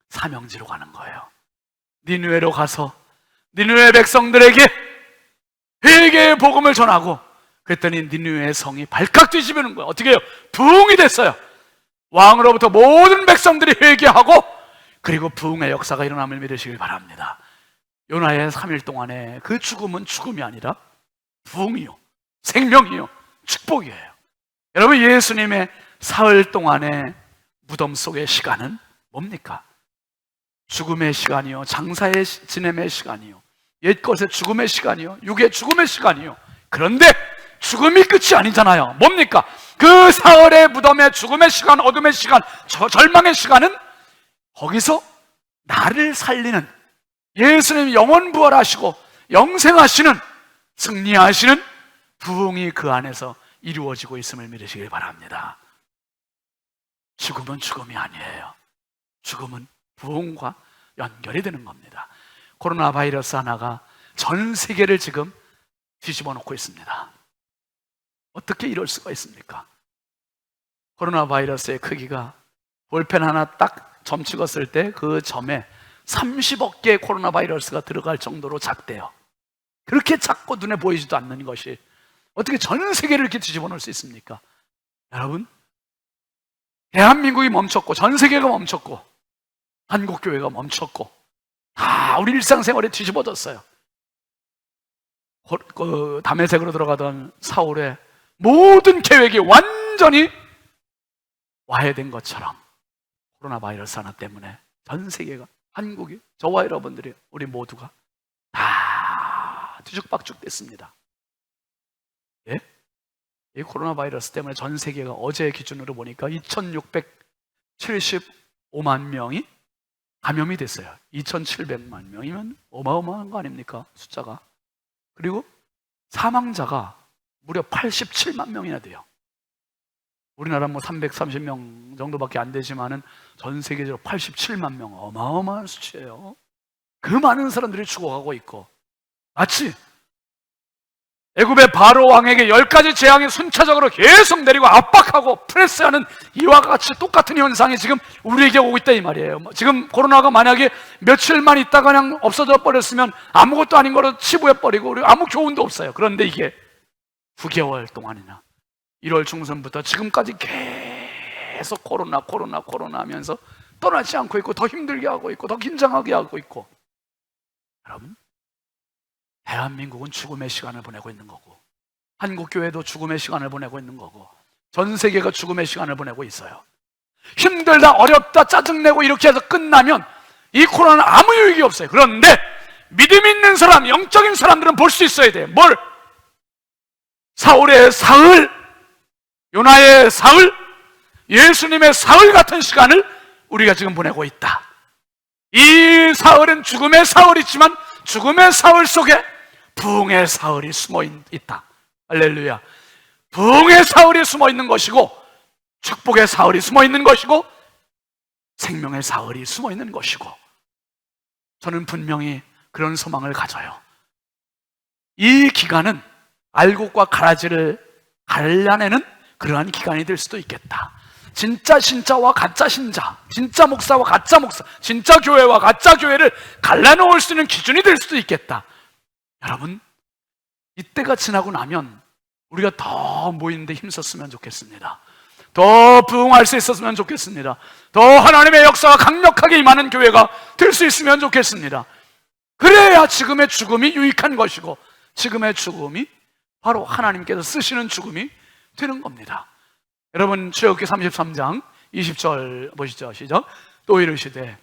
Speaker 2: 사명지로 가는 거예요. 니느웨로 가서 니느웨 백성들에게 회개의 복음을 전하고 그랬더니 니느웨 성이 발칵 뒤집히는 거예요. 어떻게 해요? 부흥이 됐어요. 왕으로부터 모든 백성들이 회개하고 그리고 부흥의 역사가 일어남을 믿으시길 바랍니다. 요나의 3일 동안에 그 죽음은 죽음이 아니라 부흥이요, 생명이요, 축복이에요. 여러분, 예수님의 사흘 동안의 무덤 속의 시간은 뭡니까? 죽음의 시간이요, 장사의 지냄의 시간이요, 옛것의 죽음의 시간이요, 육의 죽음의 시간이요. 그런데 죽음이 끝이 아니잖아요. 뭡니까? 그 사흘의 무덤의 죽음의 시간, 어둠의 시간, 절망의 시간은 거기서 나를 살리는 예수님 영원 부활하시고 영생하시는 승리하시는 부흥이 그 안에서 이루어지고 있음을 믿으시길 바랍니다. 죽음은 죽음이 아니에요. 죽음은 부흥과 연결이 되는 겁니다. 코로나 바이러스 하나가 전 세계를 지금 뒤집어 놓고 있습니다. 어떻게 이럴 수가 있습니까? 코로나 바이러스의 크기가 볼펜 하나 딱 점 찍었을 때 그 점에 30억 개의 코로나 바이러스가 들어갈 정도로 작대요. 그렇게 작고 눈에 보이지도 않는 것이 어떻게 전 세계를 이렇게 뒤집어 놓을 수 있습니까? 여러분, 대한민국이 멈췄고 전 세계가 멈췄고 한국교회가 멈췄고 다 우리 일상생활에 뒤집어졌어요. 담에색으로 들어가던 사울의 모든 계획이 완전히 와해된 것처럼 코로나 바이러스 하나 때문에 전 세계가, 한국이, 저와 여러분들이, 우리 모두가 다 뒤죽박죽 됐습니다. 예? 이 코로나 바이러스 때문에 전 세계가 어제 기준으로 보니까 2675만 명이 감염이 됐어요. 2700만 명이면 어마어마한 거 아닙니까? 숫자가. 그리고 사망자가 무려 87만 명이나 돼요. 우리나라 뭐 330명 정도밖에 안 되지만은 전 세계적으로 87만 명, 어마어마한 수치예요. 그 많은 사람들이 죽어가고 있고, 마치 애굽의 바로 왕에게 10가지 재앙이 순차적으로 계속 내리고 압박하고 프레스하는 이와 같이 똑같은 현상이 지금 우리에게 오고 있다 이 말이에요. 지금 코로나가 만약에 며칠만 있다가 그냥 없어져 버렸으면 아무것도 아닌 거로 치부해 버리고 우리 아무 교훈도 없어요. 그런데 이게 9개월 동안이나 1월 중순부터 지금까지 계속 코로나 하면서 떠나지 않고 있고 더 힘들게 하고 있고 더 긴장하게 하고 있고, 여러분, 대한민국은 죽음의 시간을 보내고 있는 거고 한국교회도 죽음의 시간을 보내고 있는 거고 전 세계가 죽음의 시간을 보내고 있어요. 힘들다, 어렵다, 짜증내고 이렇게 해서 끝나면 이 코로나는 아무 유익이 없어요. 그런데 믿음 있는 사람, 영적인 사람들은 볼 수 있어야 돼요. 뭘? 사울의 사흘, 요나의 사흘, 예수님의 사흘 같은 시간을 우리가 지금 보내고 있다. 이 사흘은 죽음의 사흘이지만 죽음의 사흘 속에 부흥의 사흘이 숨어 있다. 할렐루야. 부흥의 사흘이 숨어 있는 것이고 축복의 사흘이 숨어 있는 것이고 생명의 사흘이 숨어 있는 것이고, 저는 분명히 그런 소망을 가져요. 이 기간은 알곡과 가라지를 갈라내는 그러한 기간이 될 수도 있겠다. 진짜 신자와 가짜 신자, 진짜 목사와 가짜 목사, 진짜 교회와 가짜 교회를 갈라놓을 수 있는 기준이 될 수도 있겠다. 여러분, 이때가 지나고 나면 우리가 더 모이는데 힘썼으면 좋겠습니다. 더 부흥할 수 있었으면 좋겠습니다. 더 하나님의 역사가 강력하게 임하는 교회가 될 수 있으면 좋겠습니다. 그래야 지금의 죽음이 유익한 것이고, 지금의 죽음이 바로 하나님께서 쓰시는 죽음이 되는 겁니다. 여러분, 출애굽기 33장 20절 보시죠. 시작. 또 이르시되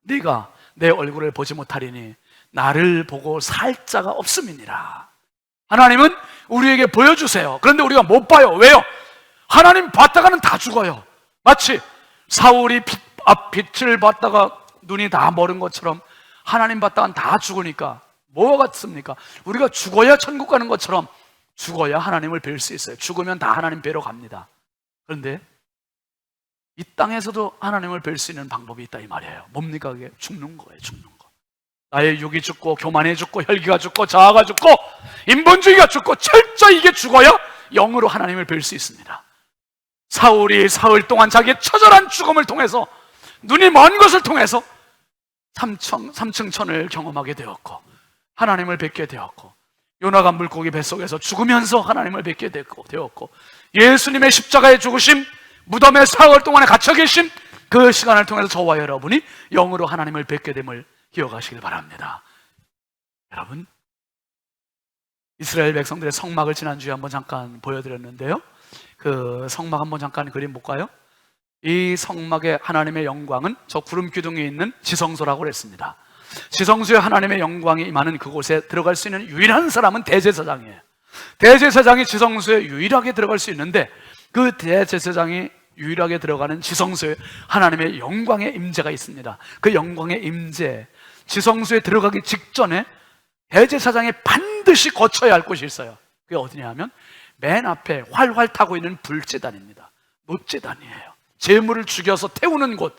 Speaker 2: 네가 내 얼굴을 보지 못하리니 나를 보고 살 자가 없음이니라. 하나님은 우리에게 보여주세요. 그런데 우리가 못 봐요. 왜요? 하나님 봤다가는 다 죽어요. 마치 사울이 빛을 봤다가 눈이 다 멀은 것처럼 하나님 봤다가는 다 죽으니까 뭐가 같습니까? 우리가 죽어야 천국 가는 것처럼 죽어야 하나님을 뵐 수 있어요. 죽으면 다 하나님 뵈러 갑니다. 그런데 이 땅에서도 하나님을 뵐 수 있는 방법이 있다 이 말이에요. 뭡니까? 그게 죽는 거예요. 죽는 거. 나의 육이 죽고 교만이 죽고 혈기가 죽고 자아가 죽고 인본주의가 죽고 철저히 이게 죽어야 영으로 하나님을 뵐 수 있습니다. 사울이 사흘 동안 자기의 처절한 죽음을 통해서, 눈이 먼 것을 통해서 삼층천을 경험하게 되었고 하나님을 뵙게 되었고, 요나가 물고기 뱃속에서 죽으면서 하나님을 뵙게 되었고, 예수님의 십자가의 죽으심, 무덤에 사흘 동안에 갇혀 계심, 그 시간을 통해서 저와 여러분이 영으로 하나님을 뵙게 됨을 기억하시길 바랍니다. 여러분, 이스라엘 백성들의 성막을 지난주에 한번 잠깐 보여드렸는데요, 그 성막 한번 잠깐 그림 볼까요? 이 성막의 하나님의 영광은 저 구름 기둥에 있는 지성소라고 그랬습니다. 지성소에 하나님의 영광이 임하는 그곳에 들어갈 수 있는 유일한 사람은 대제사장이에요. 대제사장이 지성소에 유일하게 들어갈 수 있는데, 그 대제사장이 유일하게 들어가는 지성소에 하나님의 영광의 임재가 있습니다. 그 영광의 임재, 지성소에 들어가기 직전에 대제사장이 반드시 거쳐야 할 곳이 있어요. 그게 어디냐 하면 맨 앞에 활활 타고 있는 불제단입니다. 놋제단이에요. 제물을 죽여서 태우는 곳.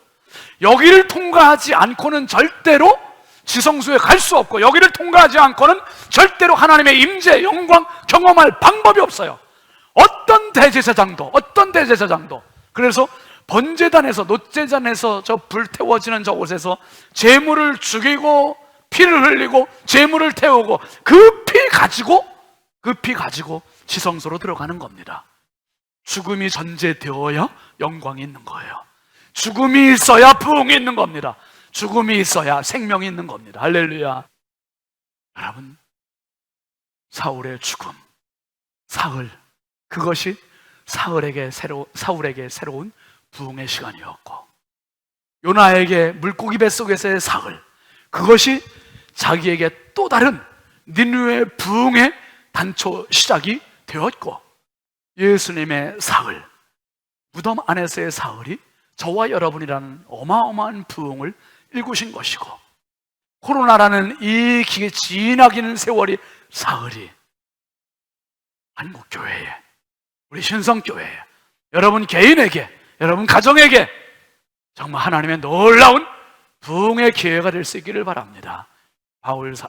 Speaker 2: 여기를 통과하지 않고는 절대로 지성소에 갈 수 없고, 여기를 통과하지 않고는 절대로 하나님의 임재, 영광 경험할 방법이 없어요. 어떤 대제사장도. 그래서 번제단에서, 놋제단에서 저 불태워지는 저곳에서 제물을 죽이고 피를 흘리고 제물을 태우고 그 피 가지고 지성소로 들어가는 겁니다. 죽음이 전제되어야 영광이 있는 거예요. 죽음이 있어야 부흥이 있는 겁니다. 죽음이 있어야 생명이 있는 겁니다. 할렐루야. 여러분, 사울의 죽음, 사흘, 그것이 사울에게 새로운 부흥의 시간이었고, 요나에게 물고기 뱃속에서의 사흘, 그것이 자기에게 또 다른 니느웨의 부흥의 단초 시작이 되었고, 예수님의 사흘, 무덤 안에서의 사흘이 저와 여러분이라는 어마어마한 부흥을 일구신 것이고, 코로나라는 이 지나기는 세월이 사흘이 한국교회에, 우리 신성교회에, 여러분 개인에게, 여러분 가정에게 정말 하나님의 놀라운 부흥의 기회가 될 수 있기를 바랍니다.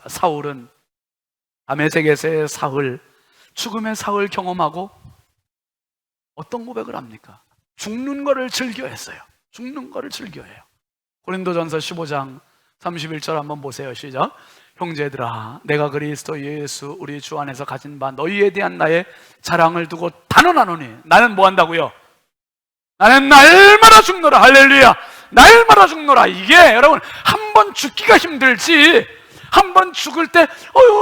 Speaker 2: 사울은 다메섹에서의 사흘, 죽음의 사흘 경험하고 어떤 고백을 합니까? 죽는 거를 즐겨했어요. 죽는 거를 즐겨해요. 고린도전서 15장 31절 한번 보세요. 시작. 형제들아, 내가 그리스도 예수 우리 주 안에서 가진 바 너희에 대한 나의 자랑을 두고 단언하노니, 나는 뭐 한다고요? 나는 날마다 죽노라. 할렐루야. 날마다 죽노라. 이게 여러분, 한 번 죽기가 힘들지, 한 번 죽을 때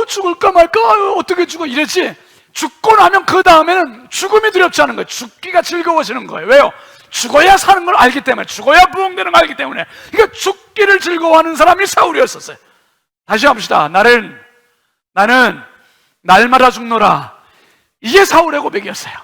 Speaker 2: 죽을까 말까, 어떻게 죽어 이랬지, 죽고 나면 그 다음에는 죽음이 두렵지 않은 거예요. 죽기가 즐거워지는 거예요. 왜요? 죽어야 사는 걸 알기 때문에, 죽어야 부흥되는 걸 알기 때문에. 그러니까 죽기를 즐거워하는 사람이 사울이었었어요. 다시 합시다. 나는 날마다 죽노라. 이게 사울의 고백이었어요.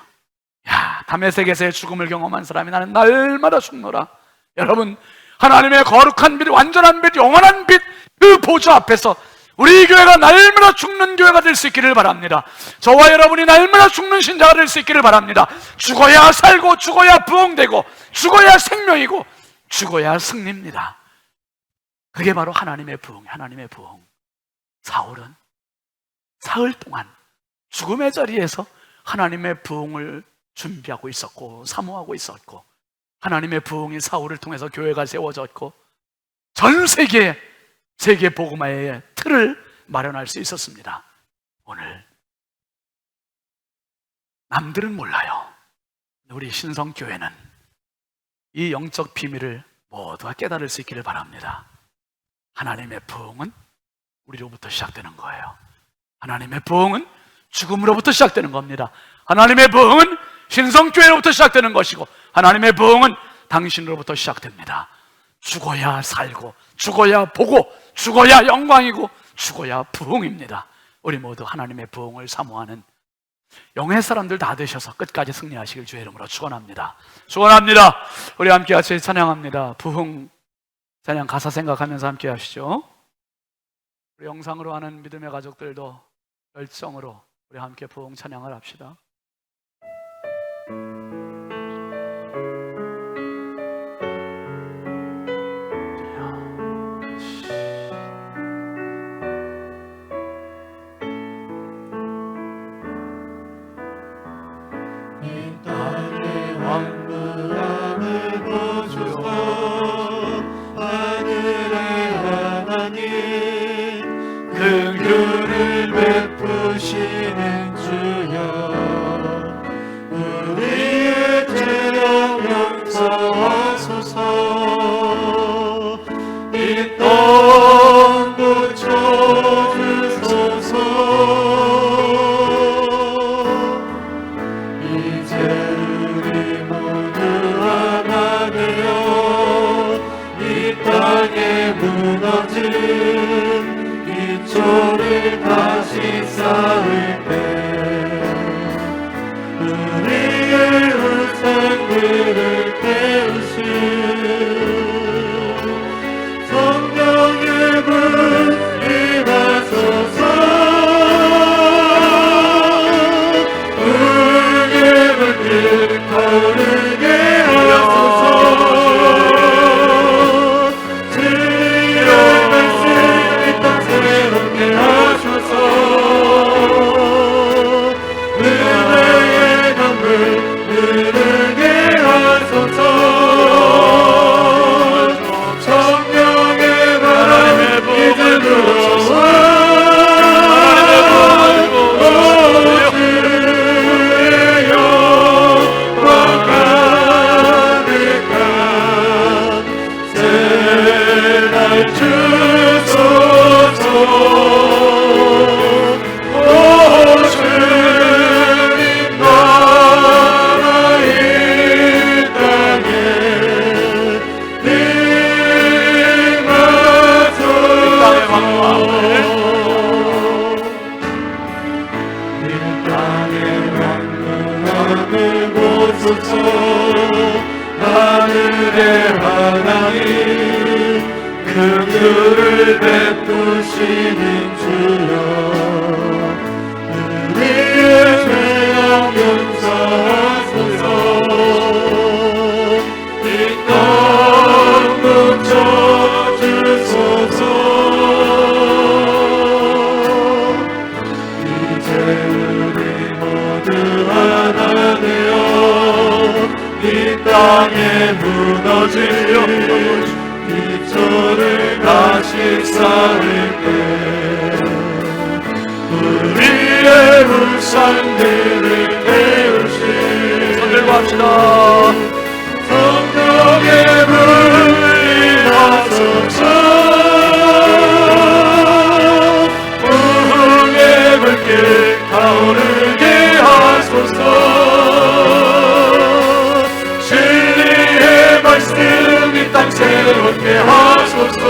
Speaker 2: 야, 다메섹에서의 죽음을 경험한 사람이 나는 날마다 죽노라. 여러분, 하나님의 거룩한 빛, 완전한 빛, 영원한 빛, 그 보좌 앞에서 우리 교회가 날마다 죽는 교회가 될 수 있기를 바랍니다. 저와 여러분이 날마다 죽는 신자가 될 수 있기를 바랍니다. 죽어야 살고, 죽어야 부흥되고, 죽어야 생명이고, 죽어야 승리입니다. 그게 바로 하나님의 부흥, 하나님의 부흥. 사울은 사흘 동안 죽음의 자리에서 하나님의 부흥을 준비하고 있었고 사모하고 있었고, 하나님의 부흥이 사울을 통해서 교회가 세워졌고, 전 세계 복음화의 틀을 마련할 수 있었습니다. 오늘 남들은 몰라요. 우리 신성교회는 이 영적 비밀을 모두가 깨달을 수 있기를 바랍니다. 하나님의 부흥은 우리로부터 시작되는 거예요. 하나님의 부흥은 죽음으로부터 시작되는 겁니다. 하나님의 부흥은 신성교회로부터 시작되는 것이고, 하나님의 부흥은 당신으로부터 시작됩니다. 죽어야 살고, 죽어야 보고, 죽어야 영광이고, 죽어야 부흥입니다. 우리 모두 하나님의 부흥을 사모하는 영의 사람들 다 되셔서 끝까지 승리하시길 주의 이름으로 축원합니다. 축원합니다. 우리 함께 같이 찬양합니다. 부흥 찬양 가사 생각하면서 함께 하시죠. 우리 영상으로 하는 믿음의 가족들도 열정으로 우리 함께 부흥 찬양을 합시다.
Speaker 1: 왕무함을 보소서. 하늘의 하나님, 큰 규를 베푸시는 주여, 우리의 죄악 용서하소서. 이 땅 고쳐주소서. 이제 우리 모두 하나 되어 이 땅에 무너진 기초를 다시 쌓을 때, 우리의 우상들을 깨우신 성령의 불 임하소서. 타오르게 하소서. 주의 말씀 이 땅 새롭게 하소서. 은혜의 강물 흐르게 하소서. 성령의 바람 이제 불어와 하늘의 하나님, 큰 규를 베푸시는 주여, 우리의 죄악 용서하소서. 이 땅 고쳐주소서. 이제 우리 모두 하나 되어 이 땅에 무너진 기초를 다시 쌓을 때, 우리의 우상들을 깨우신 손들고 합시다. 성령의 불 임하소서. 부흥의 불길 타오르게 하소서. 말씀 이 땅 새롭게 하소서.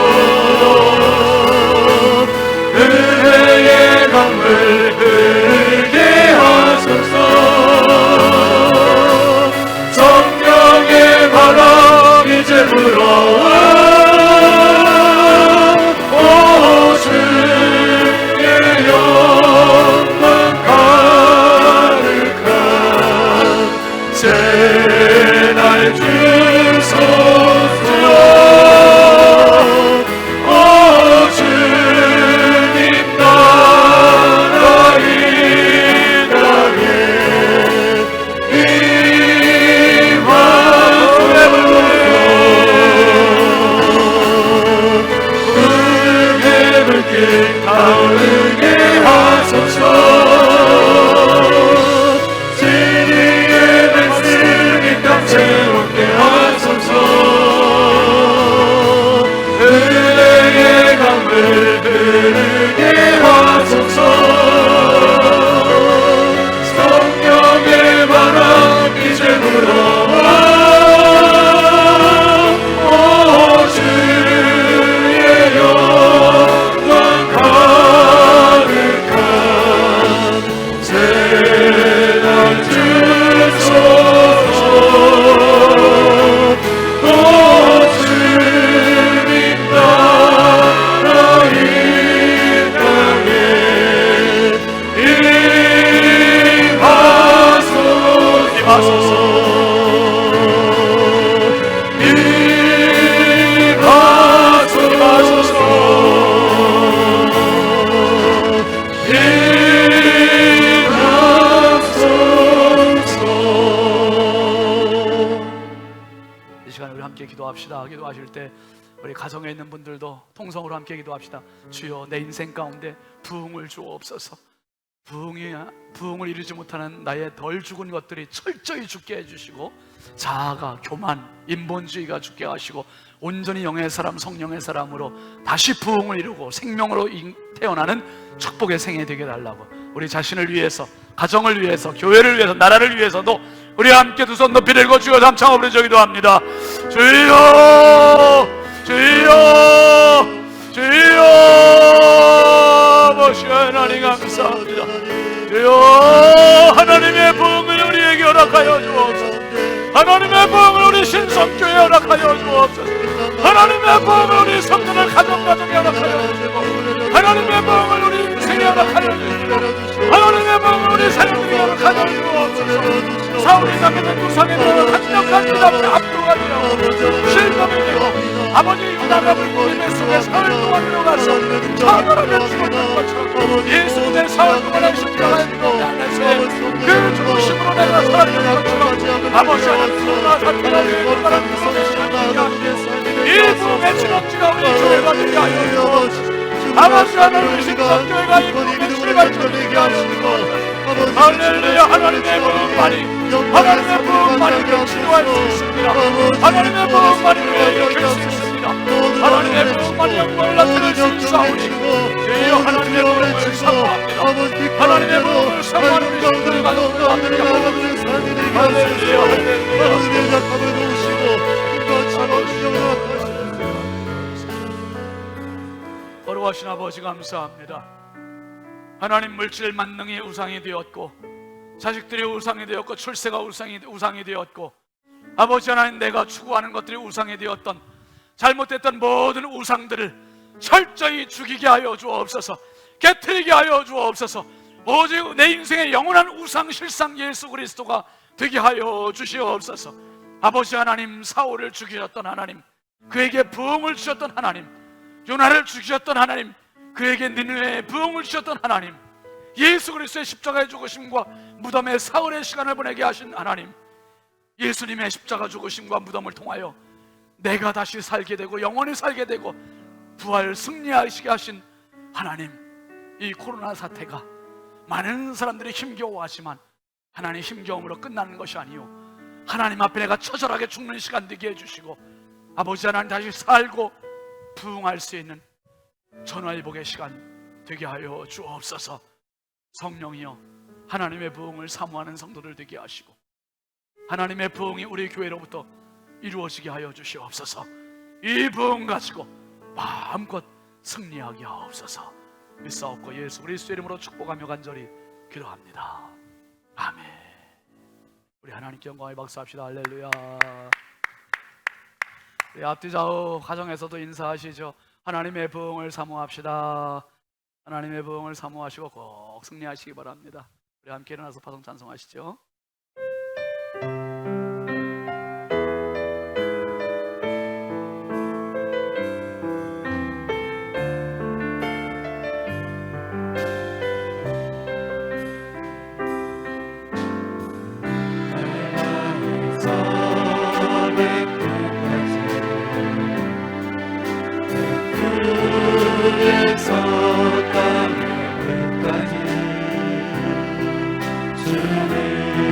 Speaker 1: 은혜의 강물 흐르게 하소서. 성령의 바람 이제
Speaker 2: 함께 기도합시다. 기도하실 때 우리 가정에 있는 분들도 통성으로 함께 기도합시다. 주여, 내 인생 가운데 부흥을 주옵소서. 부흥을 이루지 못하는 나의 덜 죽은 것들이 철저히 죽게 해주시고, 자아가, 교만, 인본주의가 죽게 하시고, 온전히 영의 사람, 성령의 사람으로 다시 부흥을 이루고 생명으로 태어나는 축복의 생애 되게 달라고, 우리 자신을 위해서, 가정을 위해서, 교회를 위해서, 나라를 위해서도 우리 함께 두 손 높이 들고 주여 삼창 부르짖어 기도합니다. 주여, 주여, 주여, 아버지 하나님 감사합니다. 주여, 하나님의 부흥을 우리에게 허락하여 주옵소서. 하나님의 부흥을 우리 신성교회에 허락하여 주옵소서. 하나님의 부흥을 우리 성도들 가정가정에 허락하여 주시고, 하나님의 부흥을 우리 인생에 허락하여 주시고, 하나님의 부흥을 우리 사람들에게 허락하여 주옵소서. 사울이 남겨둔 우상의 법을 강력한 그 앞에 압도하며 실명이 되고, 아버지 유다가 물고기의 속에 사흘 동안 들어가서 차별하며 죽었던 것처럼 예수님의 사흘 동안의 십자가의 무덤 안에서 그 죽으심으로 내가 살아있는 것처럼 아버지 하나님 소나 사탄아의 그만한 무덤의 시간이 하시겠습니다. 이 부흥의 진업지가 우리 교회가 되게 하여 주옵소서. 아버지 하나님 신성교회가 이 부흥의 출발점이 되게 하시고, 할렐루야. 하나님의 부흥만이, 하나님의 부흥만이 우리를 치료할 수 있습니다. 하나님의 부흥만이 우리를 이길 수 있습니다. 하나님의 부흥만이 영광을 나타낼 수 있사오니 주여, 하나님의 부흥을 사모합니다. 하나님의 부흥을 사모하는 우리 성도들과 너무나들게 하옵소서. 할렐루야, 거룩하신 아버지 감사합니다. 하나님, 물질 만능이 우상이 되었고, 자식들이 우상이 되었고, 출세가 우상이 되었고, 아버지 하나님, 내가 추구하는 것들이 우상이 되었던 잘못됐던 모든 우상들을 철저히 죽이게 하여 주옵소서. 깨트리게 하여 주옵소서. 오직 내 인생의 영원한 우상 실상 예수 그리스도가 되게 하여 주시옵소서. 아버지 하나님, 사울을 죽이셨던 하나님, 그에게 부흥을 주셨던 하나님, 요나를 죽이셨던 하나님, 그에게 니느웨에 부흥을 주셨던 하나님, 예수 그리스도의 십자가의 죽으심과 무덤의 사흘의 시간을 보내게 하신 하나님, 예수님의 십자가 죽으심과 무덤을 통하여 내가 다시 살게 되고 영원히 살게 되고 부활 승리하시게 하신 하나님, 이 코로나 사태가 많은 사람들이 힘겨워하지만 하나님, 힘겨움으로 끝나는 것이 아니요, 하나님 앞에 내가 처절하게 죽는 시간 되게 해주시고, 아버지 하나님, 다시 살고 부흥할 수 있는 전화위복의 시간 되게 하여 주옵소서. 성령이여, 하나님의 부흥을 사모하는 성도들 되게 하시고, 하나님의 부흥이 우리 교회로부터 이루어지게 하여 주시옵소서. 이 부흥 가지고 마음껏 승리하게 하옵소서. 믿사옵고 예수 그리스도의 이름으로 축복하며 간절히 기도합니다. 아멘. 우리 하나님께 영광의 박수합시다. 할렐루야. 우리 앞뒤 좌우 가정에서도 인사하시죠. 하나님의 부흥을 사모합시다. 하나님의 부흥을 사모하시고 꼭 승리하시기 바랍니다. 우리 함께 일어나서 파송 찬송하시죠.
Speaker 3: 주를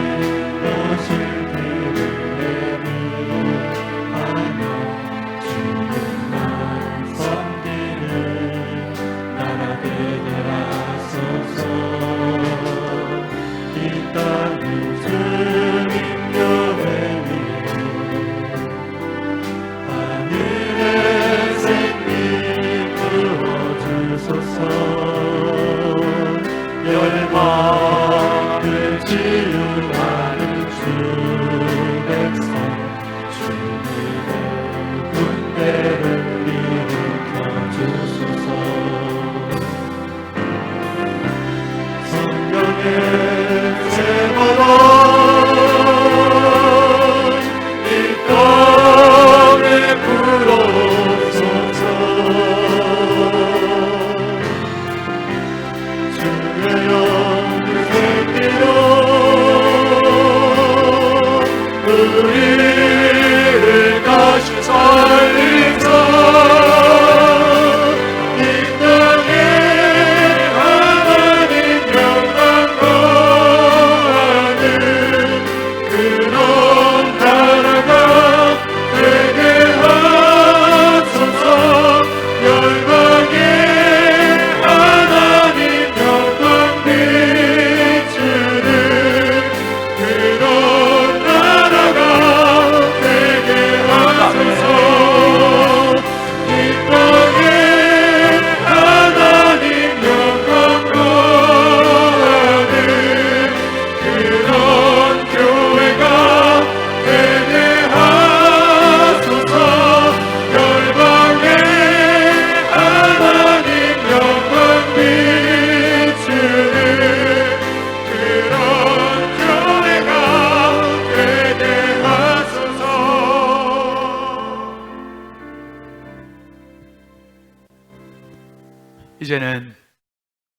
Speaker 2: 이제는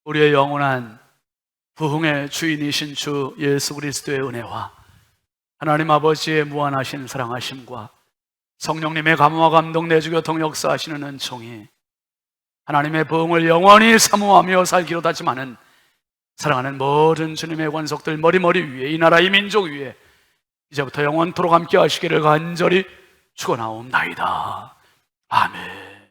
Speaker 2: 우리의 영원한 부흥의 주인이신 주 예수 그리스도의 은혜와 하나님 아버지의 무한하신 사랑하심과 성령님의 감화와 감동 내주 교통 역사하시는 은총이 하나님의 부흥을 영원히 사모하며 살기로 다짐하는 사랑하는 모든 주님의 권속들 머리머리 위에 이 나라 이 민족 위에 이제부터 영원토록 함께 하시기를 간절히 축원하옵나이다. 아멘.